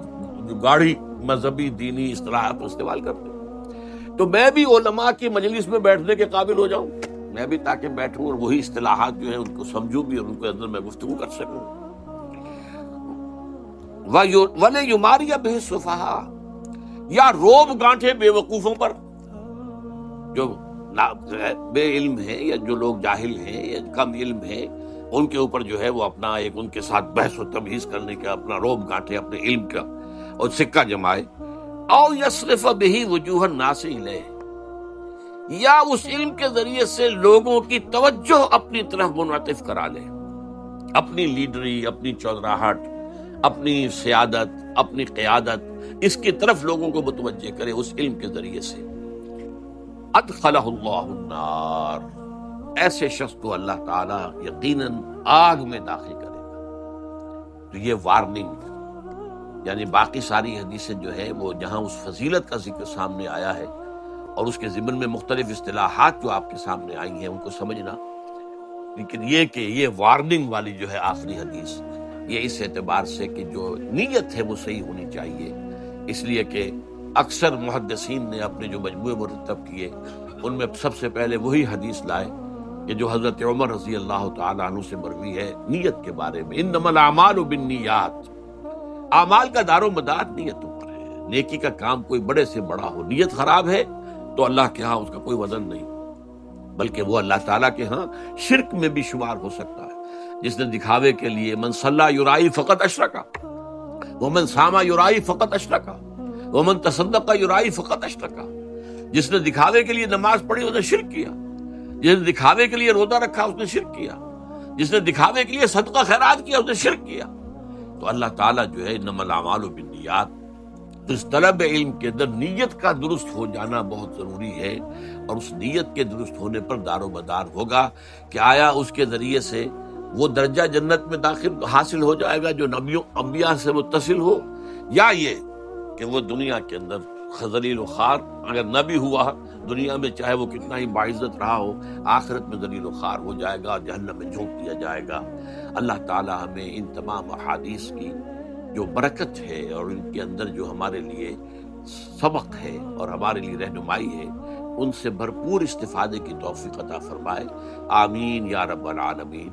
Speaker 1: جو گاڑی مذہبی دینی اصطلاحات استعمال کرتے ہیں۔ تو میں بھی علماء کی مجلس میں بیٹھنے کے قابل ہو جاؤں، میں بھی تاکہ بیٹھوں اور وہی اصطلاحات جو ہیں ان کو سمجھوں بھی اور ان کے اندر میں گفتگو کر سکوں۔ وَلِيُمَارِيَ بِهِ السُّفَهَاءَ، یا روب گانٹھے بے وقوفوں پر، جو بے علم ہیں یا جو لوگ جاہل ہیں یا کم علم ہیں، ان کے اوپر جو ہے وہ اپنا ایک ان کے ساتھ بحث و تبحیث کرنے کا اپنا روب گانٹھے اپنے علم کا اور سکہ جمائے۔ او یصرف بہ وجوہ الناس الیہ، یا اس علم کے ذریعے سے لوگوں کی توجہ اپنی طرف منعطف کرا لے، اپنی لیڈری، اپنی چودراہٹ، اپنی سیادت، اپنی قیادت، اس کی طرف لوگوں کو متوجہ کرے اس علم کے ذریعے سے۔ ادخلہ اللہ النار، ایسے شخص کو اللہ تعالیٰ یقیناً آگ میں داخل کرے گا۔ تو یہ وارننگ، یعنی باقی ساری حدیثیں جو ہے وہ جہاں اس فضیلت کا ذکر سامنے آیا ہے اور اس کے ضمن میں مختلف اصطلاحات جو آپ کے سامنے آئی ہیں ان کو سمجھنا، لیکن یہ کہ یہ وارننگ والی جو ہے آخری حدیث، یہ اس اعتبار سے کہ جو نیت ہے وہ صحیح ہونی چاہیے، اس لیے کہ اکثر محدثین نے اپنے جو مجموعے مرتب کیے ان میں سب سے پہلے وہی حدیث لائے کہ جو حضرت عمر رضی اللہ تعالیٰ عنہ سے مروی ہے نیت کے بارے میں، انما الاعمال بالنیات، اعمال کا دار و مدار نیتوں پر ہے۔ نیکی کا کام کوئی بڑے سے بڑا ہو، نیت خراب ہے تو اللہ کے ہاں اس کا کوئی وزن نہیں، بلکہ وہ اللہ تعالیٰ کے ہاں شرک میں بھی شمار ہو سکتا ہے۔ جس نے دکھاوے کے لیے من صلی یرائی فقط اشرکا، ومن صام یرائی فقط اشرکا، ومن تصدق یرائی فقط اشرکا، جس نے دکھاوے کے لیے نماز پڑھی اس نے شرک کیا، جس نے دکھاوے کے لیے روزہ رکھا اس نے شرک کیا، جس نے دکھاوے کے لیے صدقہ خیرات کیا اس نے شرک کیا۔ تو اللہ تعالیٰ جو ہے انما الاعمال بالنیات، تو اس طلب علم کے اندر نیت کا درست ہو جانا بہت ضروری ہے، اور اس نیت کے درست ہونے پر دار و مدار ہوگا کہ آیا اس کے ذریعے سے وہ درجہ جنت میں داخل حاصل ہو جائے گا جو نبیوں انبیاء سے متصل ہو، یا یہ کہ وہ دنیا کے اندر ذلیل و خوار اگر نہ بھی ہوا دنیا میں چاہے وہ کتنا ہی باعزت رہا ہو، آخرت میں ذلیل و خوار ہو جائے گا، جہنم میں جھونک دیا جائے گا۔ اللہ تعالی ہمیں ان تمام احادیث کی جو برکت ہے اور ان کے اندر جو ہمارے لیے سبق ہے اور ہمارے لیے رہنمائی ہے، ان سے بھرپور استفادے کی توفیق عطا فرمائے۔ آمین یا رب العالمین۔